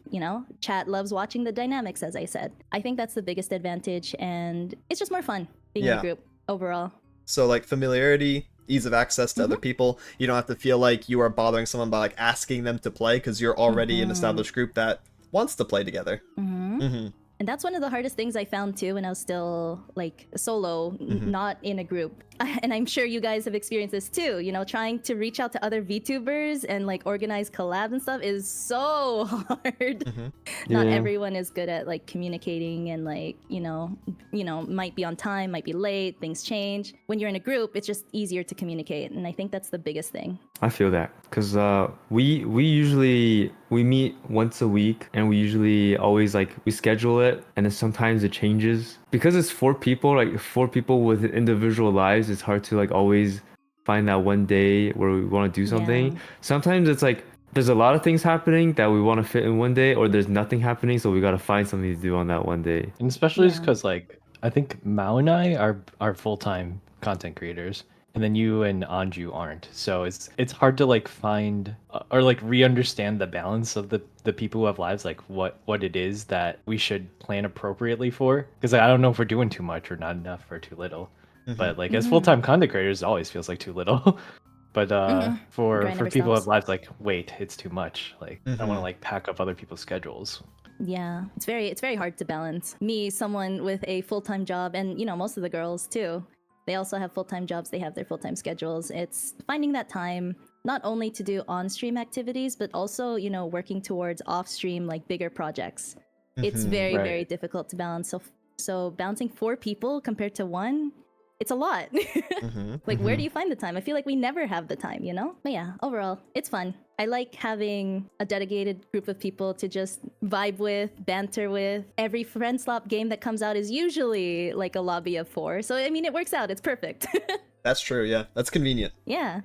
Chat loves watching the dynamics, as I said. I think that's the biggest advantage, and it's just more fun being in a group overall. So familiarity, ease of access to other people. You don't have to feel like you are bothering someone by asking them to play because you're already an established group that wants to play together. And that's one of the hardest things I found too when I was still solo, not in a group. And I'm sure you guys have experienced this too. Trying to reach out to other VTubers and organize collabs and stuff is so hard. Not Yeah. everyone is good at communicating and might be on time, might be late, things change. When you're in a group, it's just easier to communicate, and I think that's the biggest thing. I feel that because we usually meet once a week, and we usually always we schedule it, and then sometimes it changes because it's 4 people. 4 people with individual lives, it's hard to always find that one day where we want to do something. Yeah. Sometimes it's there's a lot of things happening that we want to fit in one day, or there's nothing happening, so we got to find something to do on that one day. And especially Yeah. because I think Mao and I are full-time content creators, and then you and Anju aren't. So it's hard to find or re-understand the balance of the people who have lives, what it is that we should plan appropriately for. Because I don't know if we're doing too much or not enough or too little. But as full-time content creators, it always feels like too little. But for Grind people who ourselves. have lives, wait, it's too much. I want to pack up other people's schedules. Yeah, it's very hard to balance. Me, someone with a full-time job, and most of the girls too. They also have full-time jobs. They have their full-time schedules. It's finding that time not only to do on-stream activities, but also, you know, working towards off-stream, like bigger projects. It's very, Right. very difficult to balance. So balancing 4 people compared to 1, it's a lot. Like, where do you find the time? I feel like we never have the time, you know? But yeah, overall, it's fun. I like having a dedicated group of people to just vibe with, banter with. Every friend slop game that comes out is usually like a lobby of 4. So, I mean, it works out. It's perfect. That's true, yeah. That's convenient. Yeah.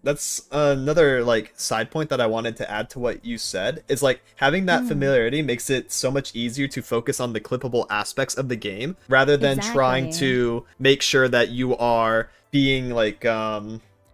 That's another like side point that I wanted to add to what you said. Is like having that familiarity makes it so much easier to focus on the clippable aspects of the game rather than trying Exactly. to make sure that you are being like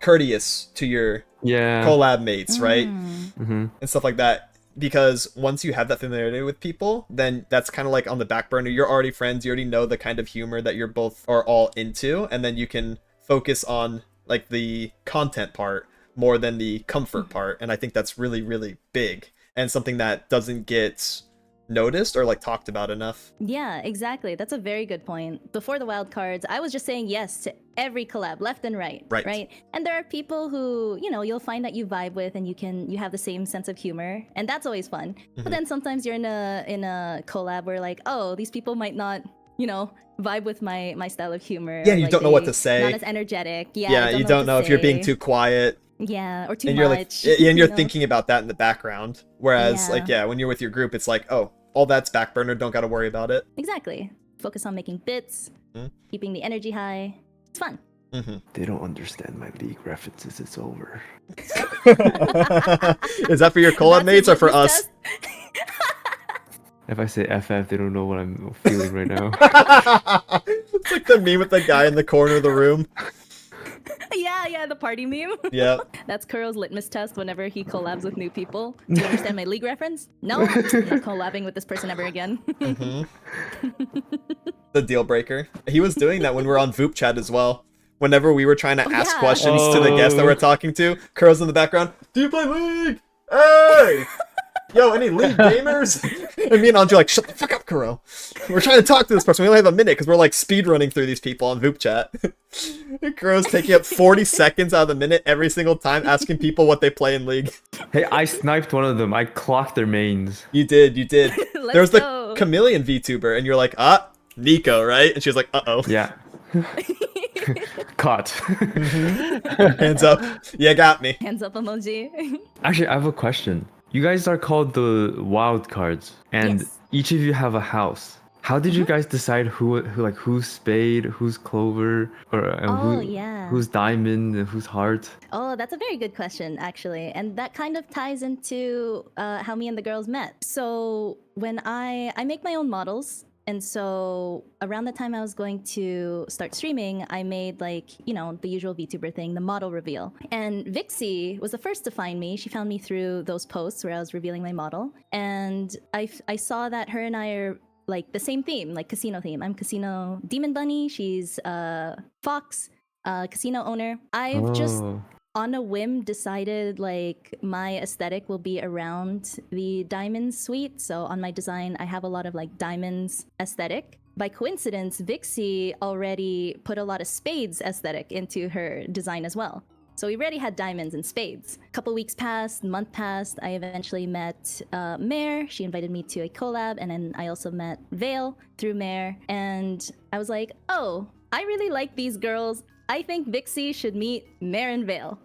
courteous to your collab mates, right? And stuff like that. Because once you have that familiarity with people, then that's kind of like on the back burner. You're already friends. You already know the kind of humor that you're both are all into, and then you can focus on like the content part more than the comfort part. And I think that's really, really big and something that doesn't get noticed or like talked about enough. Yeah, exactly. That's a very good point. Before the Wildcardz, I was just saying yes to every collab, left and right. Right. And there are people who, you know, you'll find that you vibe with and you have the same sense of humor, and that's always fun. But then sometimes you're in a collab where like, oh, these people might not, you know, vibe with my style of humor. Yeah, you like don't know what to say. Not as energetic. Yeah, you don't know if you're being too quiet. Yeah, or too And much. you're like, and you're you know? thinking about that in the background. Whereas, like, when you're with your group, it's like, oh, all that's back burner. Don't got to worry about it. Exactly. Focus on making bits, keeping the energy high. It's fun. They don't understand my league references. It's over. Is that for your collab mates or for us? If I say FF, they don't know what I'm feeling right now. It's like the meme with the guy in the corner of the room. Yeah, the party meme. Yeah. That's Kuro's litmus test whenever he collabs with new people. Do you understand my league reference? No, I'm not collabing with this person ever again. The deal breaker. He was doing that when we were on Voop chat as well. Whenever we were trying to ask yeah. questions to the guests that we're talking to, Kuro's in the background. Do you play League? Hey! Yo, any League gamers? And me and Anju are like, shut the fuck up, Kuro. We're trying to talk to this person. We only have a minute because we're like speed running through these people on Voop chat. Kuro's taking up 40 seconds out of the minute every single time asking people what they play in League. Hey, I sniped one of them. I clocked their mains. You did. Let's There was the go. chameleon VTuber, and you're like, Nico, right? And she was like, uh-oh. Yeah. Caught. Hands up. Yeah, got me. Hands up emoji. Actually, I have a question. You guys are called the Wildcardz, and Yes. each of you have a house. How did you guys decide who's Spade, who's Clover, or who's Diamond, and who's Heart? Oh, that's a very good question, actually. And that kind of ties into how me and the girls met. So when I make my own models, and so around the time I was going to start streaming, I made like, you know, the usual VTuber thing, the model reveal. And Vixie was the first to find me. She found me through those posts where I was revealing my model. And I saw that her and I are like the same theme, like casino theme. I'm Casino Demon Bunny. She's Fox, casino owner. I've just on a whim decided like my aesthetic will be around the diamonds suite. So on my design, I have a lot of like diamonds aesthetic. By coincidence, Vixie already put a lot of spades aesthetic into her design as well. So we already had diamonds and spades. A couple weeks passed, month passed. I eventually met Mare. She invited me to a collab, and then I also met Vale through Mare. And I was like, oh, I really like these girls. I think Vixie should meet Mare and Vale.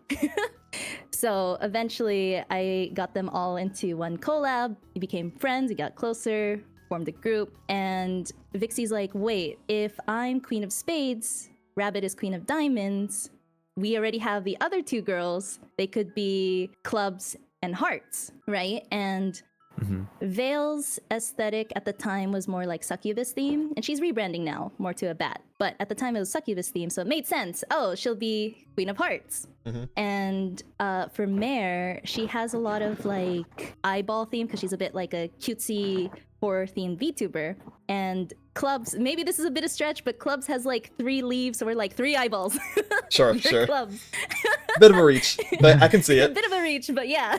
So eventually I got them all into one collab. We became friends, we got closer, formed a group. And Vixie's like, wait, if I'm Queen of Spades, Rabbit is Queen of Diamonds, we already have the other two girls. They could be Clubs and Hearts, right? And Vale's aesthetic at the time was more like succubus theme, and she's rebranding now more to a bat. But at the time it was succubus theme, so it made sense. Oh, she'll be Queen of Hearts. And for Mare, she has a lot of like eyeball theme because she's a bit like a cutesy horror themed VTuber. And Clubs, maybe this is a bit of stretch, but Clubs has like 3 leaves or like 3 eyeballs. Sure. Clubs. Bit of a reach, but I can see A it. bit of a reach, but yeah.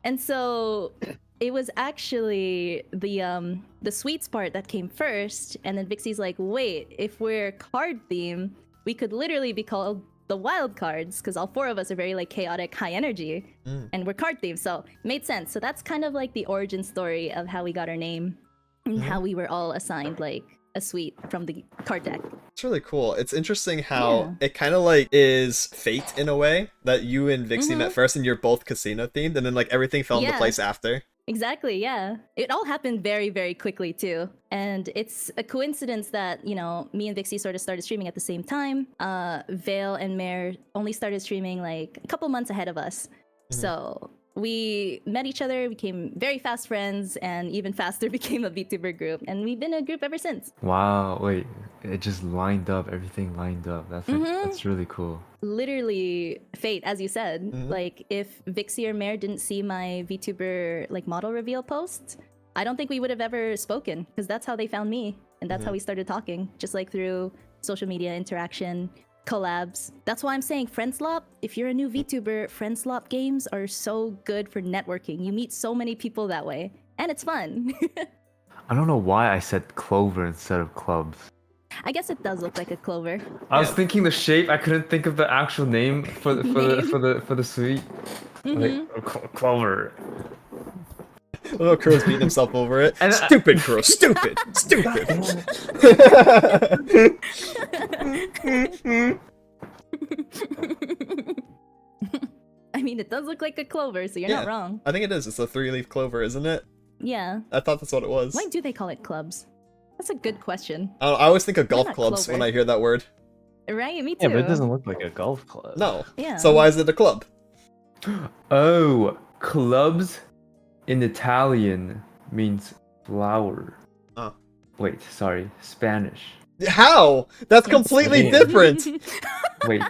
And so it was actually the sweets part that came first, and then Vixie's like, wait, if we're card theme, we could literally be called the Wildcardz, because all 4 of us are very like chaotic, high energy, and we're card thieves, so it made sense. So that's kind of like the origin story of how we got our name and how we were all assigned like a suite from the card deck. It's really cool. It's interesting how it kind of like is fate in a way that you and Vixie met first and you're both casino themed, and then like everything fell into place after. Exactly, yeah. It all happened very, very quickly too. And it's a coincidence that, you know, me and Vixie sort of started streaming at the same time. Vale and Mare only started streaming like a couple months ahead of us. So we met each other, became very fast friends, and even faster became a VTuber group. And we've been a group ever since. Wow, wait, it just lined up, everything lined up. That's like, that's really cool. Literally fate, as you said. Like if Vixie or Mare didn't see my VTuber like model reveal post, I don't think we would have ever spoken, because that's how they found me. And that's how we started talking, just like through social media interaction, collabs. That's why I'm saying Friendslop, if you're a new VTuber, Friendslop games are so good for networking. You meet so many people that way, and it's fun. I don't know why I said clover instead of clubs. I guess it does look like a clover. I was thinking the shape. I couldn't think of the actual name for the suite. Like clover. Little Crow's beating himself over it. And stupid Crow, stupid, stupid. I mean, it does look like a clover, so you're not wrong. I think it is. It's a 3-leaf clover, isn't it? Yeah. I thought that's what it was. Why do they call it clubs? That's a good question. I always think of golf not clubs clover. when I hear that word. Right? Me too. Yeah, but it doesn't look like a golf club. No. Yeah. So why is it a club? Oh, clubs in Italian means flower. Oh. Wait, sorry, Spanish. How? That's completely different. Wait.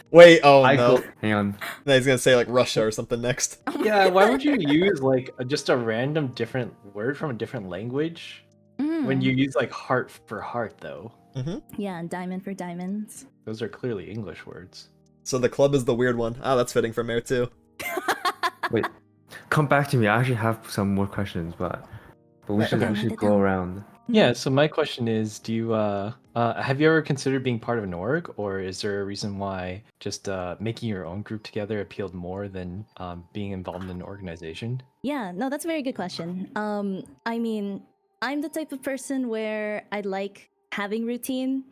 Wait, oh no. Hang on. Now he's gonna say like Russia or something next. Yeah, why would you use like just a random different word from a different language when you use like heart for heart though? Yeah, and diamond for diamonds. Those are clearly English words. So the club is the weird one. Ah, that's fitting for Mare too. Wait, come back to me. I actually have some more questions, but we should actually go around. Yeah, so my question is, do you have you ever considered being part of an org, or is there a reason why just making your own group together appealed more than being involved in an organization? Yeah, no, that's a very good question. I mean, I'm the type of person where I like having routine,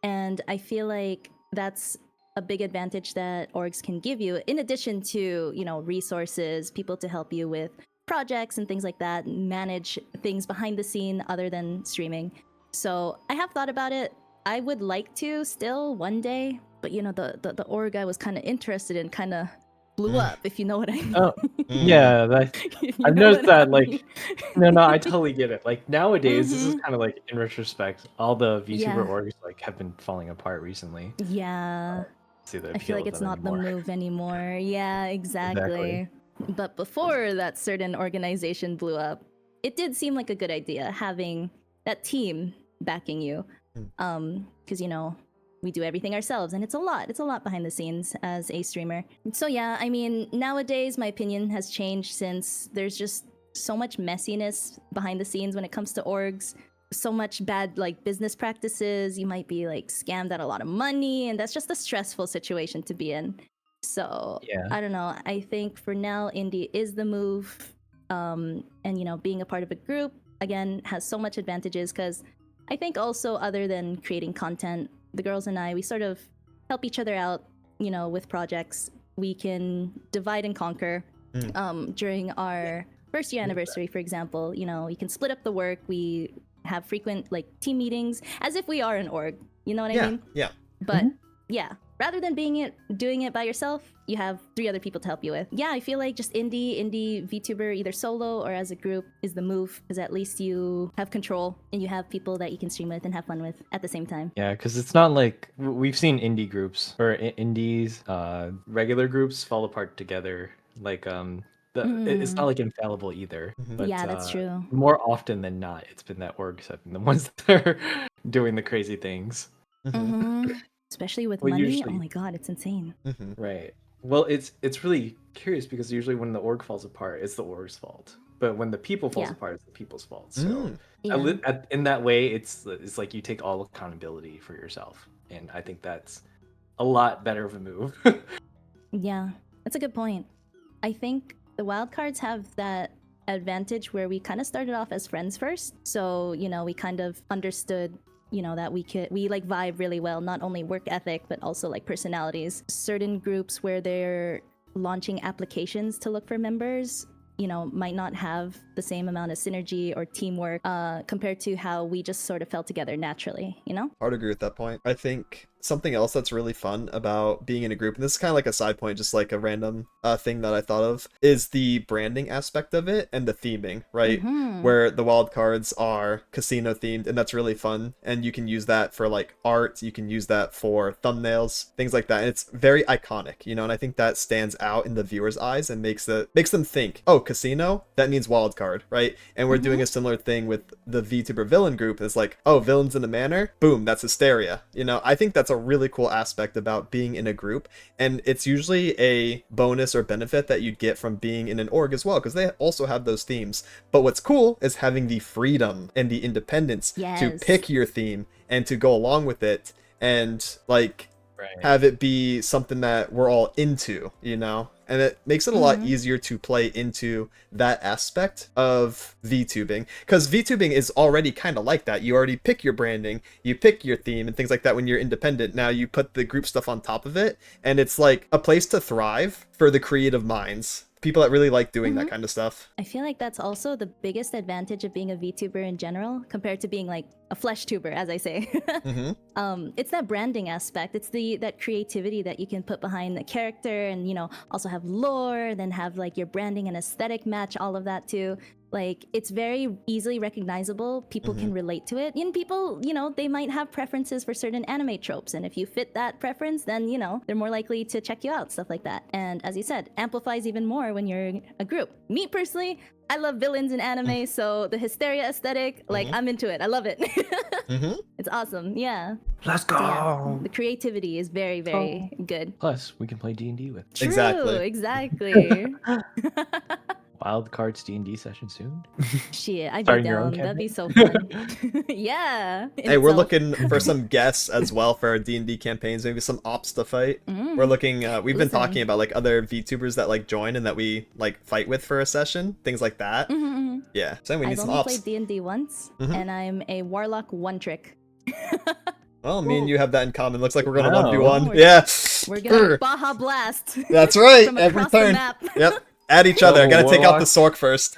and I feel like that's a big advantage that orgs can give you, in addition to, you know, resources, people to help you with projects and things like that, manage things behind the scene other than streaming. So I have thought about it. I would like to still one day, but you know, the org I was kind of interested in kind of blew up, if you know what I mean. Oh, yeah, I've noticed that. Like, no, I totally get it. Like nowadays, this is kind of like in retrospect, all the VTuber orgs like have been falling apart recently. Yeah. I feel like it's not the move anymore. Yeah, exactly. But before that certain organization blew up, it did seem like a good idea having that team backing you. Because, you know, we do everything ourselves, and it's a lot behind the scenes as a streamer. So yeah, I mean, nowadays my opinion has changed since there's just so much messiness behind the scenes when it comes to orgs. So much bad like business practices. You might be like scammed out a lot of money, and that's just a stressful situation to be in. So yeah. I don't know. I think for now, indie is the move. And you know, being a part of a group again has so much advantages, because I think also, other than creating content, the girls and I, we sort of help each other out, you know, with projects. We can divide and conquer. During our first year anniversary, for example, you know, we can split up the work. We have frequent like team meetings as if we are an org. You know what I mean? Yeah. But yeah, rather than doing it by yourself, you have 3 other people to help you with. Yeah, I feel like just indie VTuber, either solo or as a group, is the move, because at least you have control and you have people that you can stream with and have fun with at the same time. Yeah, because it's not like we've seen indie groups or indies, regular groups fall apart together. Like it's not like infallible either. But, yeah, that's true. More often than not, it's been that orgs have been the ones that are doing the crazy things. Especially with money. Usually, oh my god, it's insane. Right. Well, it's really curious, because usually when the org falls apart, it's the org's fault. But when the people falls apart, it's the people's fault. So in that way, it's like you take all accountability for yourself, and I think that's a lot better of a move. Yeah, that's a good point. I think the Wildcardz have that advantage where we kind of started off as friends first. So, you know, we kind of understood, you know, that we like vibe really well, not only work ethic, but also like personalities. Certain groups where they're launching applications to look for members, you know, might not have the same amount of synergy or teamwork compared to how we just sort of fell together naturally, you know? I would agree with that point. I think something else that's really fun about being in a group, and this is kind of like a side point, just like a random thing that I thought of, is the branding aspect of it and the theming, right? Where the Wildcardz are casino themed, and that's really fun. And you can use that for like art, you can use that for thumbnails, things like that. And it's very iconic, you know, and I think that stands out in the viewer's eyes and makes them think, oh, casino, that means Wildcard, right? And we're doing a similar thing with the VTuber villain group. It's like, oh, villains in a manor, boom, that's Hysteria. You know, I think that's a really cool aspect about being in a group, and it's usually a bonus or benefit that you'd get from being in an org as well, because they also have those themes. But what's cool is having the freedom and the independence to pick your theme and to go along with it, and like have it be something that we're all into, you know? And it makes it a lot easier to play into that aspect of VTubing, because VTubing is already kind of like that. You already pick your branding, you pick your theme and things like that when you're independent. Now you put the group stuff on top of it, and it's like a place to thrive for the creative minds. People that really like doing that kind of stuff. I feel like that's also the biggest advantage of being a VTuber in general compared to being like a flesh tuber, as I say. It's that branding aspect. It's that creativity that you can put behind the character, and, you know, also have lore, then have like your branding and aesthetic match all of that too. Like, it's very easily recognizable. People can relate to it. And people, you know, they might have preferences for certain anime tropes. And if you fit that preference, then, you know, they're more likely to check you out, stuff like that. And as you said, amplifies even more when you're a group. Me personally, I love villains in anime, so the Hysteria aesthetic, like, I'm into it. I love it. It's awesome, yeah. Let's go! So, yeah, the creativity is very, very good. Plus, we can play D&D with. True, Exactly. Wildcardz D&D session soon. Shit, I'd be Starting your own down. That'd be campaign? so fun. Yeah. Hey, we're looking for some guests as well for our D&D campaigns, maybe some ops to fight. We're looking, we've been talking about like other VTubers that like join and that we like fight with for a session, things like that. Yeah, so we need I've some only ops. played D&D once, and I'm a warlock one trick. Well, me and you have that in common. Looks like we're going to Wow. 1v1. We're- Yeah. We're gonna Baja Blast. That's right. From Every across the turn. map. Yep. At each other. Oh, Gotta take out the warlock. Sork first.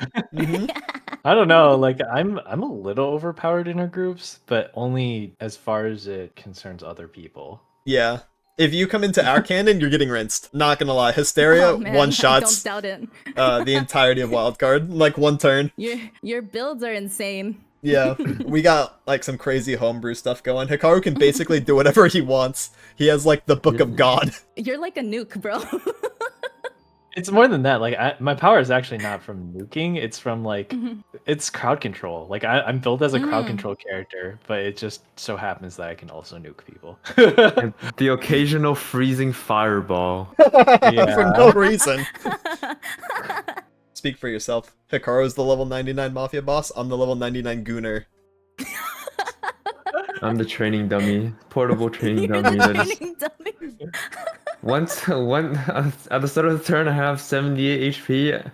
I don't know, like I'm a little overpowered in our groups, but only as far as it concerns other people. Yeah. If you come into our canon, you're getting rinsed. Not gonna lie. Hysteria Oh, man, one shots Don't doubt it. the entirety of Wildcard. Like one turn. Your builds are insane. Yeah. We got like some crazy homebrew stuff going. Hikaru can basically do whatever he wants. He has like the Book of God. You're like a nuke, bro. It's more than that. Like my power is actually not from nuking. It's from like it's crowd control. Like I'm built as a crowd control character, but it just so happens that I can also nuke people. And the occasional freezing fireball. For no reason. Speak for yourself. Hikaru's the level 99 Mafia boss. I'm the level 99 Gooner. I'm the training dummy. Portable training You're dummy. the That is... training dummy. At the start of the turn, I have 78 HP.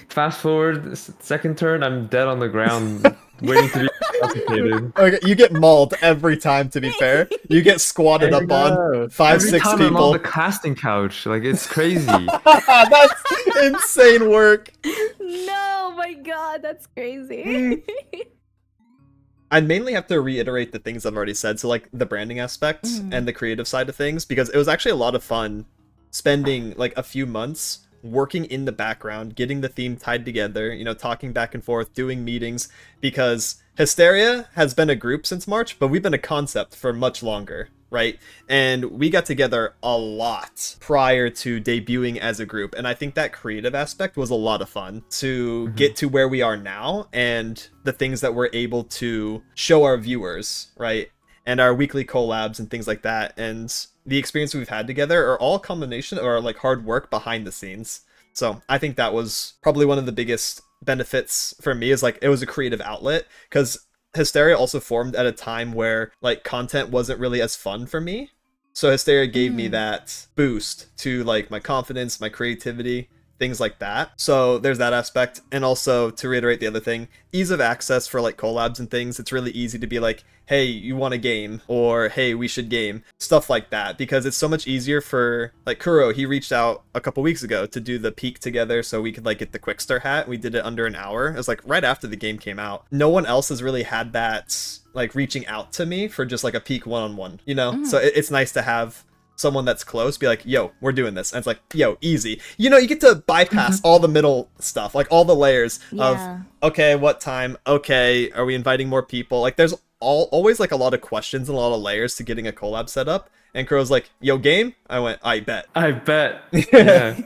Fast forward, second turn, I'm dead on the ground, waiting to be resuscitated. Okay, you get mauled every time, to be fair. You get squatted up on 5, Every 6 time I'm on people. the casting couch, like it's crazy. That's insane work. No, my god, that's crazy. I mainly have to reiterate the things I've already said, so like the branding aspect and the creative side of things, because it was actually a lot of fun spending like a few months working in the background, getting the theme tied together, you know, talking back and forth, doing meetings, because Hysteria has been a group since March, but we've been a concept for much longer, right? And we got together a lot prior to debuting as a group, and I think that creative aspect was a lot of fun to get to where we are now and the things that we're able to show our viewers, right? And our weekly collabs and things like that, and the experience we've had together are all a combination of our like hard work behind the scenes. So I think that was probably one of the biggest benefits for me, is like it was a creative outlet, because Hysteria also formed at a time where like content wasn't really as fun for me, So Hysteria gave me that boost to like my confidence, my creativity, things like that. So there's that aspect. And also, to reiterate the other thing, ease of access for like collabs and things. It's really easy to be like, hey, you want a game, or hey, we should game, stuff like that, because it's so much easier for like Kuro. He reached out a couple weeks ago to do the peak together so we could like get the Quickster hat. We did it under an hour. It was like right after the game came out. No one else has really had that like reaching out to me for just like a peak one-on-one, you know? So it's nice to have someone that's close be like, yo, we're doing this. And it's like, yo, easy. You know, you get to bypass all the middle stuff, like all the layers of, okay, what time? Okay, are we inviting more people? Like there's always like a lot of questions and a lot of layers to getting a collab set up. And Kuro's like, yo, game? I went, I bet. Yeah.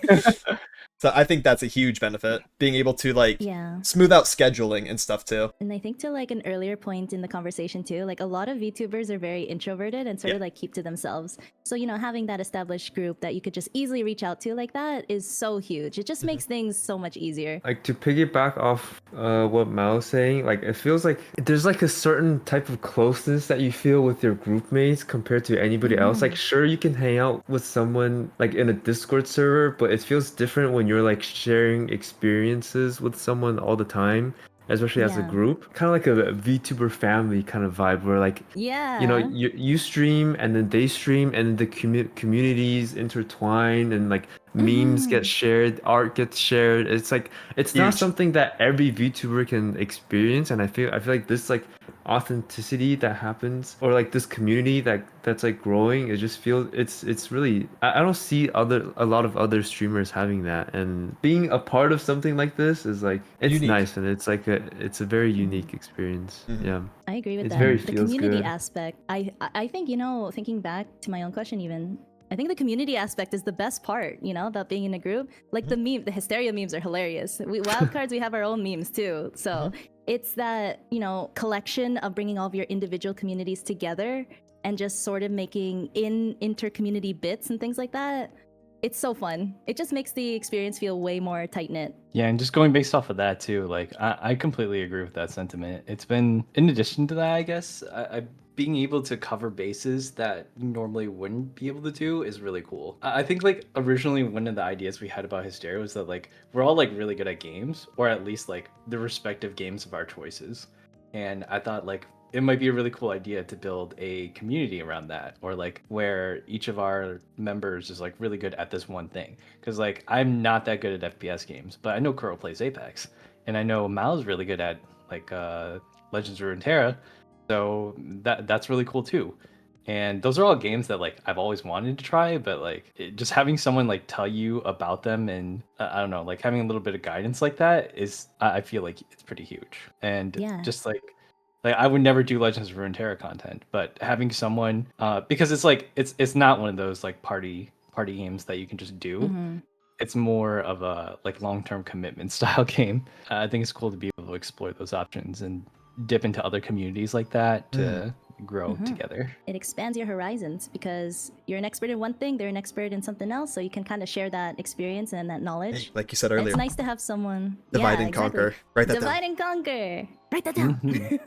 So I think that's a huge benefit, being able to like smooth out scheduling and stuff too. And I think to like an earlier point in the conversation too, like a lot of VTubers are very introverted and sort of like keep to themselves. So, you know, having that established group that you could just easily reach out to like that is so huge. It just makes things so much easier. Like to piggyback off what Mao's saying, like it feels like there's like a certain type of closeness that you feel with your group mates compared to anybody else. Like sure, you can hang out with someone like in a Discord server, but it feels different when you're like sharing experiences with someone all the time, especially as a group. Kind of like a VTuber family kind of vibe where like, you know, you stream and then they stream and the communities intertwine and like memes get shared, art gets shared. It's like, it's not something that every VTuber can experience. And I feel like this like authenticity that happens, or like this community that's like growing, it just feels it's really, I don't see a lot of other streamers having that, and being a part of something like this is like, it's unique. Nice, and it's like it's a very unique experience. I agree with it's that. Very the feels community good. aspect, I think, you know, thinking back to my own question even, I think the community aspect is the best part, you know, about being in a group. Like the Hysteria memes are hilarious. Wildcardz, we have our own memes too. So it's that, you know, collection of bringing all of your individual communities together and just sort of making inter-community bits and things like that. It's so fun. It just makes the experience feel way more tight-knit. Yeah, and just going based off of that too, like I completely agree with that sentiment. It's been, in addition to that, I guess, I being able to cover bases that you normally wouldn't be able to do is really cool. I think like originally one of the ideas we had about Hysteria was that like we're all like really good at games, or at least like the respective games of our choices. And I thought like it might be a really cool idea to build a community around that, or like where each of our members is like really good at this one thing. Because like I'm not that good at FPS games, but I know Kuro plays Apex, and I know Mao's really good at like Legends of Runeterra. So that's really cool too. And those are all games that like I've always wanted to try, but like just having someone like tell you about them, and I don't know, like having a little bit of guidance like that is, I feel like it's pretty huge. And just like I would never do Legends of Runeterra content, but having someone because it's like it's not one of those like party games that you can just do. It's more of a like long-term commitment style game. I think it's cool to be able to explore those options and dip into other communities like that to grow together. It expands your horizons because you're an expert in one thing, they're an expert in something else, so you can kind of share that experience and that knowledge. Hey, like you said earlier, it's nice to have someone divide and conquer. Write that down. Divide and conquer. Write that down.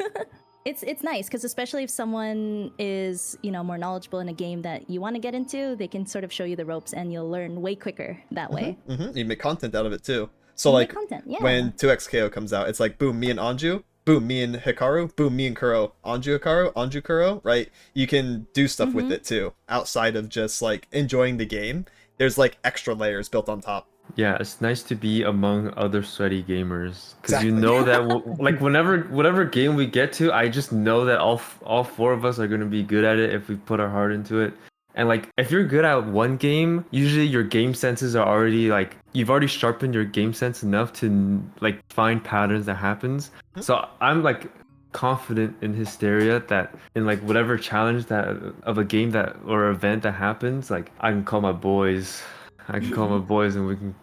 It's nice because especially if someone is, you know, more knowledgeable in a game that you want to get into, they can sort of show you the ropes and you'll learn way quicker that way. You make content out of it too. So like when 2xKO comes out, it's like boom, me and Anju. Boom, me and Hikaru. Boom, me and Kuro. Anju Kuro, right? You can do stuff with it too, outside of just like enjoying the game. There's like extra layers built on top. Yeah, it's nice to be among other sweaty gamers, because you know that like whatever game we get to, I just know that all four of us are gonna be good at it if we put our heart into it. And like if you're good at one game, usually your game senses are already like, you've already sharpened your game sense enough to like find patterns that happens. So I'm like confident in Hysteria that in like whatever challenge that of a game that or event that happens, like I can call my boys. and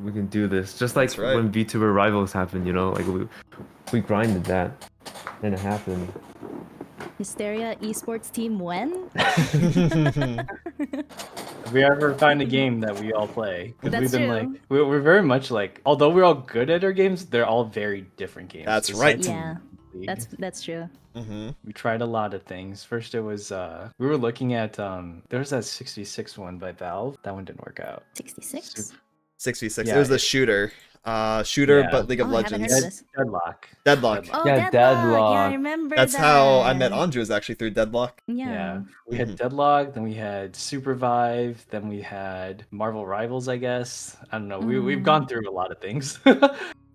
we can do this. Just like when VTuber Rivals happened, you know, like we grinded that and it happened. Hysteria esports team when? If we ever find a game that we all play, because we've been true. like we're very much like, although we're all good at our games, they're all very different games. That's right. Yeah. League. That's true. Mm-hmm. We tried a lot of things. First, it was we were looking at there was that 66 one by Valve. That one didn't work out. 66. 6v6. Yeah, it was the shooter. Shooter, Yeah. but League of Oh, I haven't heard Legends. of this. Deadlock. Deadlock. Oh, Yeah, Deadlock. Yeah, I Deadlock. remember That's that. how I met Andrews, actually, through Deadlock. Yeah. We had Deadlock, then we had Supervive, then we had Marvel Rivals, I guess. I don't know. We've gone through a lot of things.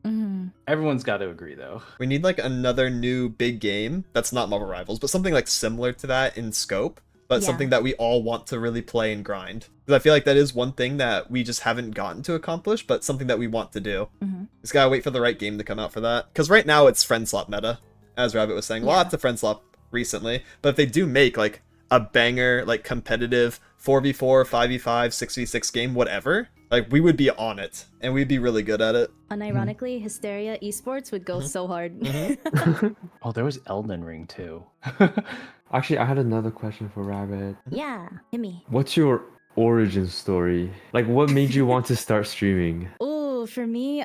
Mhm. Everyone's got to agree, though. We need like another new big game that's not Marvel Rivals, but something like similar to that in scope, but Yeah. something that we all want to really play and grind. Because I feel like that is one thing that we just haven't gotten to accomplish, but something that we want to do. Mhm. Just gotta wait for the right game to come out for that. Because right now it's friend swap meta, as Rabbit was saying. Yeah. Lots of friend swap recently, but if they do make like a banger, like competitive 4v4, 5v5, 6v6 game, whatever, like we would be on it and we'd be really good at it. Unironically, Hysteria Esports would go so hard. Oh, there was Elden Ring, too. Actually, I had another question for Rabbit. Yeah, hit me. What's your origin story? Like, what made you want to start streaming? Ooh, for me,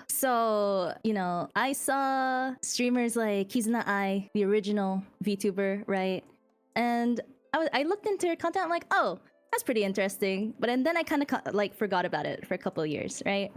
so, you know, I saw streamers like Kizuna Ai, the original VTuber, right? And I looked into her content, I'm like, oh, that's pretty interesting. But and then I kind of like forgot about it for a couple of years, right?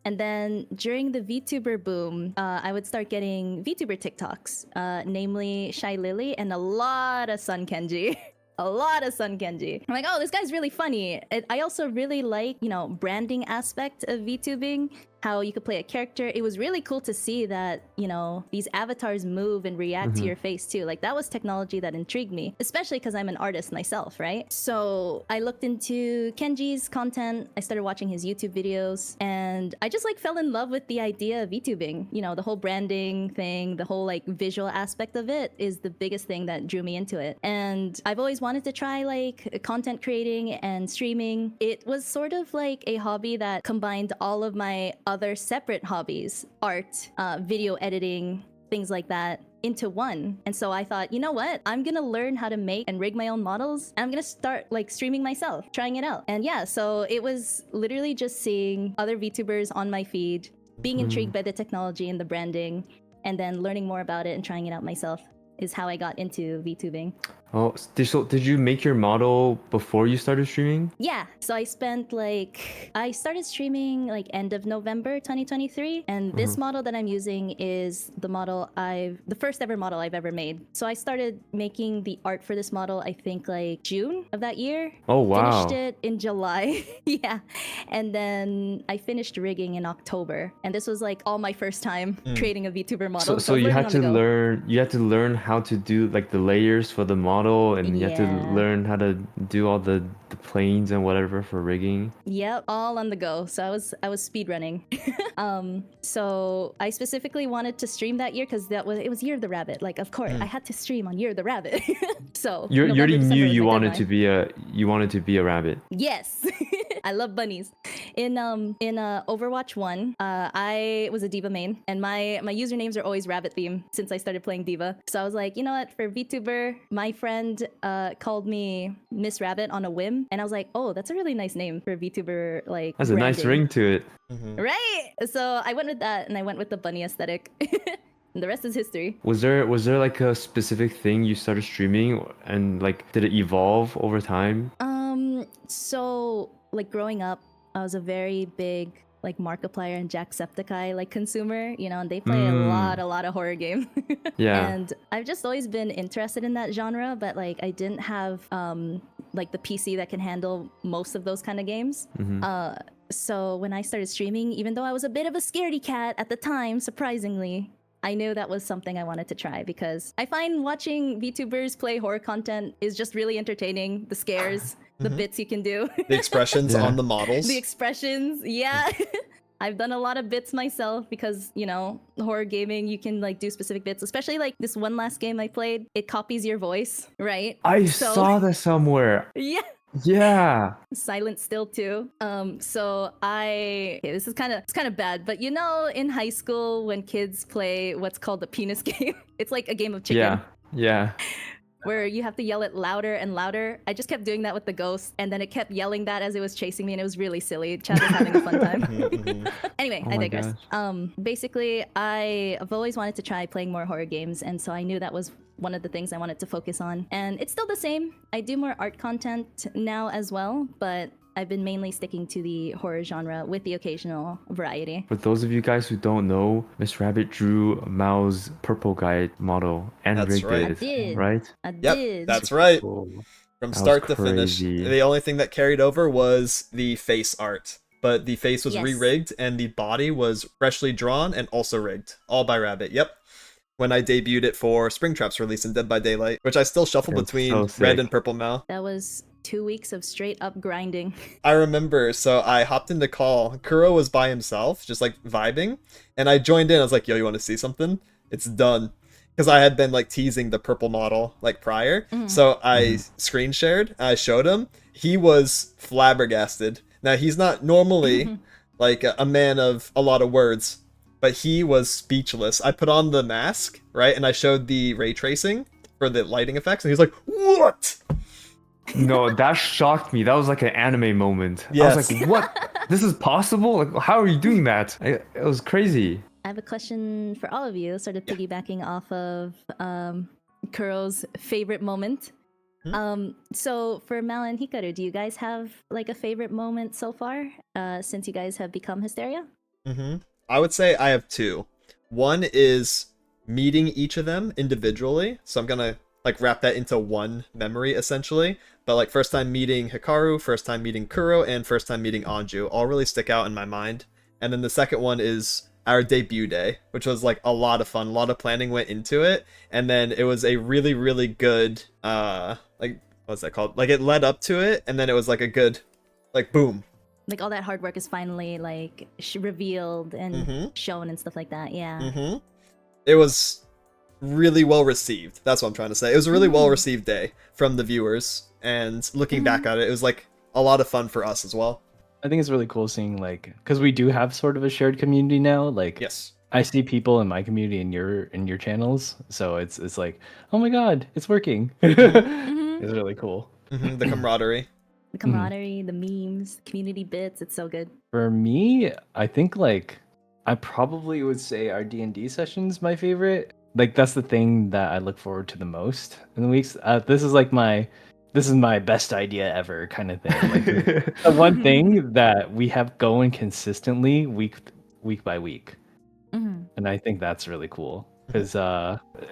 And then during the VTuber boom, I would start getting VTuber TikToks, namely Shy Lily and a lot of Sun Kenji. A lot of Sun Kenji. I'm like, oh, this guy's really funny. I also really like, you know, branding aspect of VTubing, how you could play a character. It was really cool to see that, you know, these avatars move and react to your face too. Like that was technology that intrigued me, especially because I'm an artist myself, right? So I looked into Kenji's content. I started watching his YouTube videos and I just like fell in love with the idea of VTubing. You know, the whole branding thing, the whole like visual aspect of it is the biggest thing that drew me into it. And I've always wanted to try like content creating and streaming. It was sort of like a hobby that combined all of my other separate hobbies, art, video editing, things like that, into one. And so I thought, you know what? I'm gonna learn how to make and rig my own models. And I'm gonna start like streaming myself, trying it out. And yeah, so it was literally just seeing other VTubers on my feed, being intrigued by the technology and the branding, and then learning more about it and trying it out myself is how I got into VTubing. Oh, so did you make your model before you started streaming? Yeah, so I started streaming like end of November 2023, and this model that I'm using is the first ever model I've ever made. So I started making the art for this model, I think like June of that year. Oh, wow. Finished it in July. Yeah. And then I finished rigging in October. And this was like all my first time creating a VTuber model. So you had to learn how to do like the layers for the model, and you had to learn how to do all the planes and whatever for rigging. Yep, all on the go. So I was speed running. So I specifically wanted to stream that year because it was Year of the Rabbit. Like, of course, I had to stream on Year of the Rabbit. So You already November, knew December you was my wanted deadline. you wanted to be a rabbit. Yes. I love bunnies. In Overwatch 1, I was a Diva main, and my usernames are always rabbit theme since I started playing Diva. So I was like, you know what, for VTuber, my friend called me Miss Rabbit on a whim, and I was like, oh, that's a really nice name for VTuber, like Has a nice branding. ring to it. Right? So I went with that, and I went with the bunny aesthetic. And the rest is history. Was there like a specific thing you started streaming, and like did it evolve over time? So like growing up, I was a very big like Markiplier and Jacksepticeye like consumer, you know, and they play a lot of horror games. Yeah. And I've just always been interested in that genre, but like I didn't have like the PC that can handle most of those kind of games. So when I started streaming, even though I was a bit of a scaredy cat at the time, surprisingly, I knew that was something I wanted to try because I find watching VTubers play horror content is just really entertaining. The scares, the bits you can do. The expressions on the models. The expressions, yeah. I've done a lot of bits myself because, you know, horror gaming, you can like do specific bits, especially like this one last game I played, it copies your voice, right? I saw that somewhere. Yeah. Yeah. Silent Still too. This is kind of bad, but you know, in high school when kids play what's called the penis game, it's like a game of chicken. Yeah. where you have to yell it louder and louder. I just kept doing that with the ghost, and then it kept yelling that as it was chasing me, and it was really silly. Chad was having a fun time. Anyway, Oh I my digress. gosh. Basically, I've always wanted to try playing more horror games, and so I knew that was one of the things I wanted to focus on. And it's still the same. I do more art content now as well, but I've been mainly sticking to the horror genre with the occasional variety. For those of you guys who don't know, Miss Rabbit drew Mao's purple guide model and That's rigged right. I it, did. right? I Yep, did. that's right. Cool. From That start was to finish. crazy. The only thing that carried over was the face art. But the face was Yes. re-rigged, and the body was freshly drawn and also rigged. All by Rabbit, yep. When I debuted it for Springtrap's release in Dead by Daylight, which I still shuffle That's between so Red sick. and Purple Mao. That was 2 weeks of straight up grinding. I remember, so I hopped into call. Kuro was by himself, just like vibing, and I joined in. I was like, yo, you want to see something? It's done. Because I had been like teasing the purple model like prior. So I screen shared, I showed him. He was flabbergasted. Now, he's not normally like a man of a lot of words, but he was speechless. I put on the mask, right? And I showed the ray tracing for the lighting effects, and he was like, what? No, that shocked me. That was like an anime moment. I Yes. was like, what? This is possible? Like, how are you doing that? It was crazy. I have a question for all of you, sort of piggybacking off of Kuro's favorite moment. So for Mal and Hikaru, do you guys have like a favorite moment so far since you guys have become Hysteria? I would say I have two. One is meeting each of them individually. So I'm gonna like wrap that into one memory essentially. But like first time meeting Hikaru, first time meeting Kuro, and first time meeting Anju all really stick out in my mind. And then the second one is our debut day, which was like a lot of fun. A lot of planning went into it. And then it was a really, really good like what's that called? Like it led up to it, and then it was like a good like boom. Like all that hard work is finally like revealed and shown and stuff like that. Yeah. It was really well received. That's what I'm trying to say. It was a really well received day from the viewers, and looking back at it, it was like a lot of fun for us as well. I think it's really cool seeing like because we do have sort of a shared community now. Like Yes. I see people in my community in your channels, so it's like, oh my god, it's working. It's really cool. The camaraderie. The camaraderie, the memes, community bits, it's so good. For me, I think like I probably would say our D&D session's my favorite. Like that's the thing that I look forward to the most in the weeks. This is my best idea ever kind of thing. Like the one thing that we have going consistently week by week. And I think that's really cool because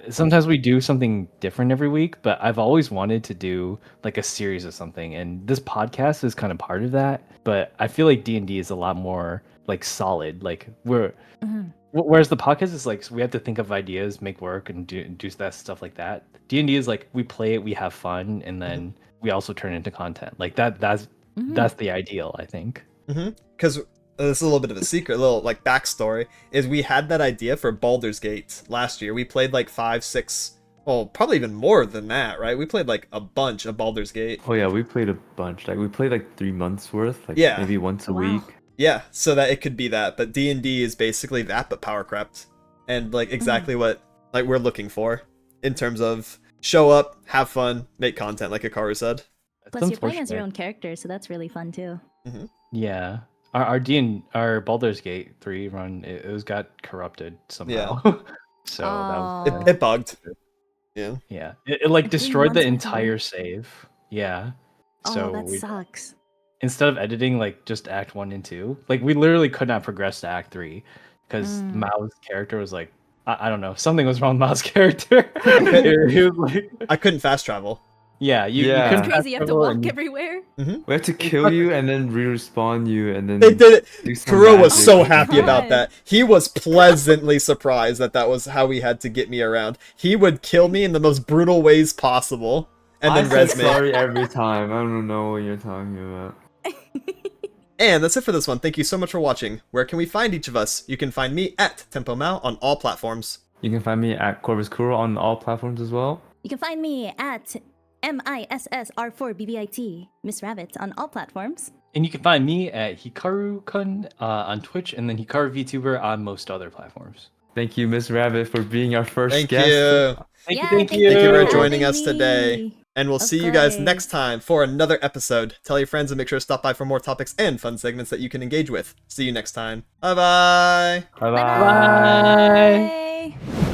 sometimes we do something different every week, but I've always wanted to do like a series of something, and this podcast is kind of part of that. But I feel like D&D is a lot more like solid. Like whereas the podcast is like we have to think of ideas, make work, and do that stuff like that. D&D is like we play it, we have fun, and then we also turn into content. Like that's the ideal, I think. Because this is a little bit of a secret, a little like backstory, is we had that idea for Baldur's Gate last year. We played like 5, 6, well, probably even more than that, right? We played like a bunch of Baldur's Gate. Oh yeah, we played a bunch. Like we played like 3 months worth. Like Yeah. maybe once a Wow. week. Yeah, so that it could be that, but D&D is basically that, but power crept, and like exactly what like we're looking for in terms of show up, have fun, make content, like Hikaru said. Plus, you're playing as your own character, so that's really fun too. Yeah. Our Baldur's Gate 3 run it got corrupted somehow. So that was It bugged. Yeah. yeah. It like 3 destroyed the months before. entire save. Yeah. So Oh, that we, sucks. instead of editing like just act 1 and 2, like we literally could not progress to act 3 because Mao's character was like I don't know, something was wrong with Mao's character. He was like, I couldn't fast travel. yeah, you Yeah. couldn't Crazy, you have to travel walk and- everywhere. We had to kill you and then respawn you and then They did it. do some Kuro was magic. so Oh my happy about God. that. He was pleasantly surprised that that was how he had to get me around. He would kill me in the most brutal ways possible, and then I res say me. sorry every time. I don't know what you're talking about. And that's it for this one. Thank you so much for watching. Where can we find each of us? You can find me at tempomaou on all platforms. You can find me at corvuskuro on all platforms as well. You can find me at MISSR4bbit, Miss Rabbit, on all platforms. And you can find me at Hikaru-kun on Twitch, and then Hikaru VTuber on most other platforms. Thank you, Miss Rabbit, for being our first Thank guest. you. Thank Yeah, you. Thank you. Thank you for for joining having us today. me. And we'll Of see you guys course. next time for another episode. Tell your friends and make sure to stop by for more topics and fun segments that you can engage with. See you next time. Bye-bye. Bye-bye. Bye. Bye.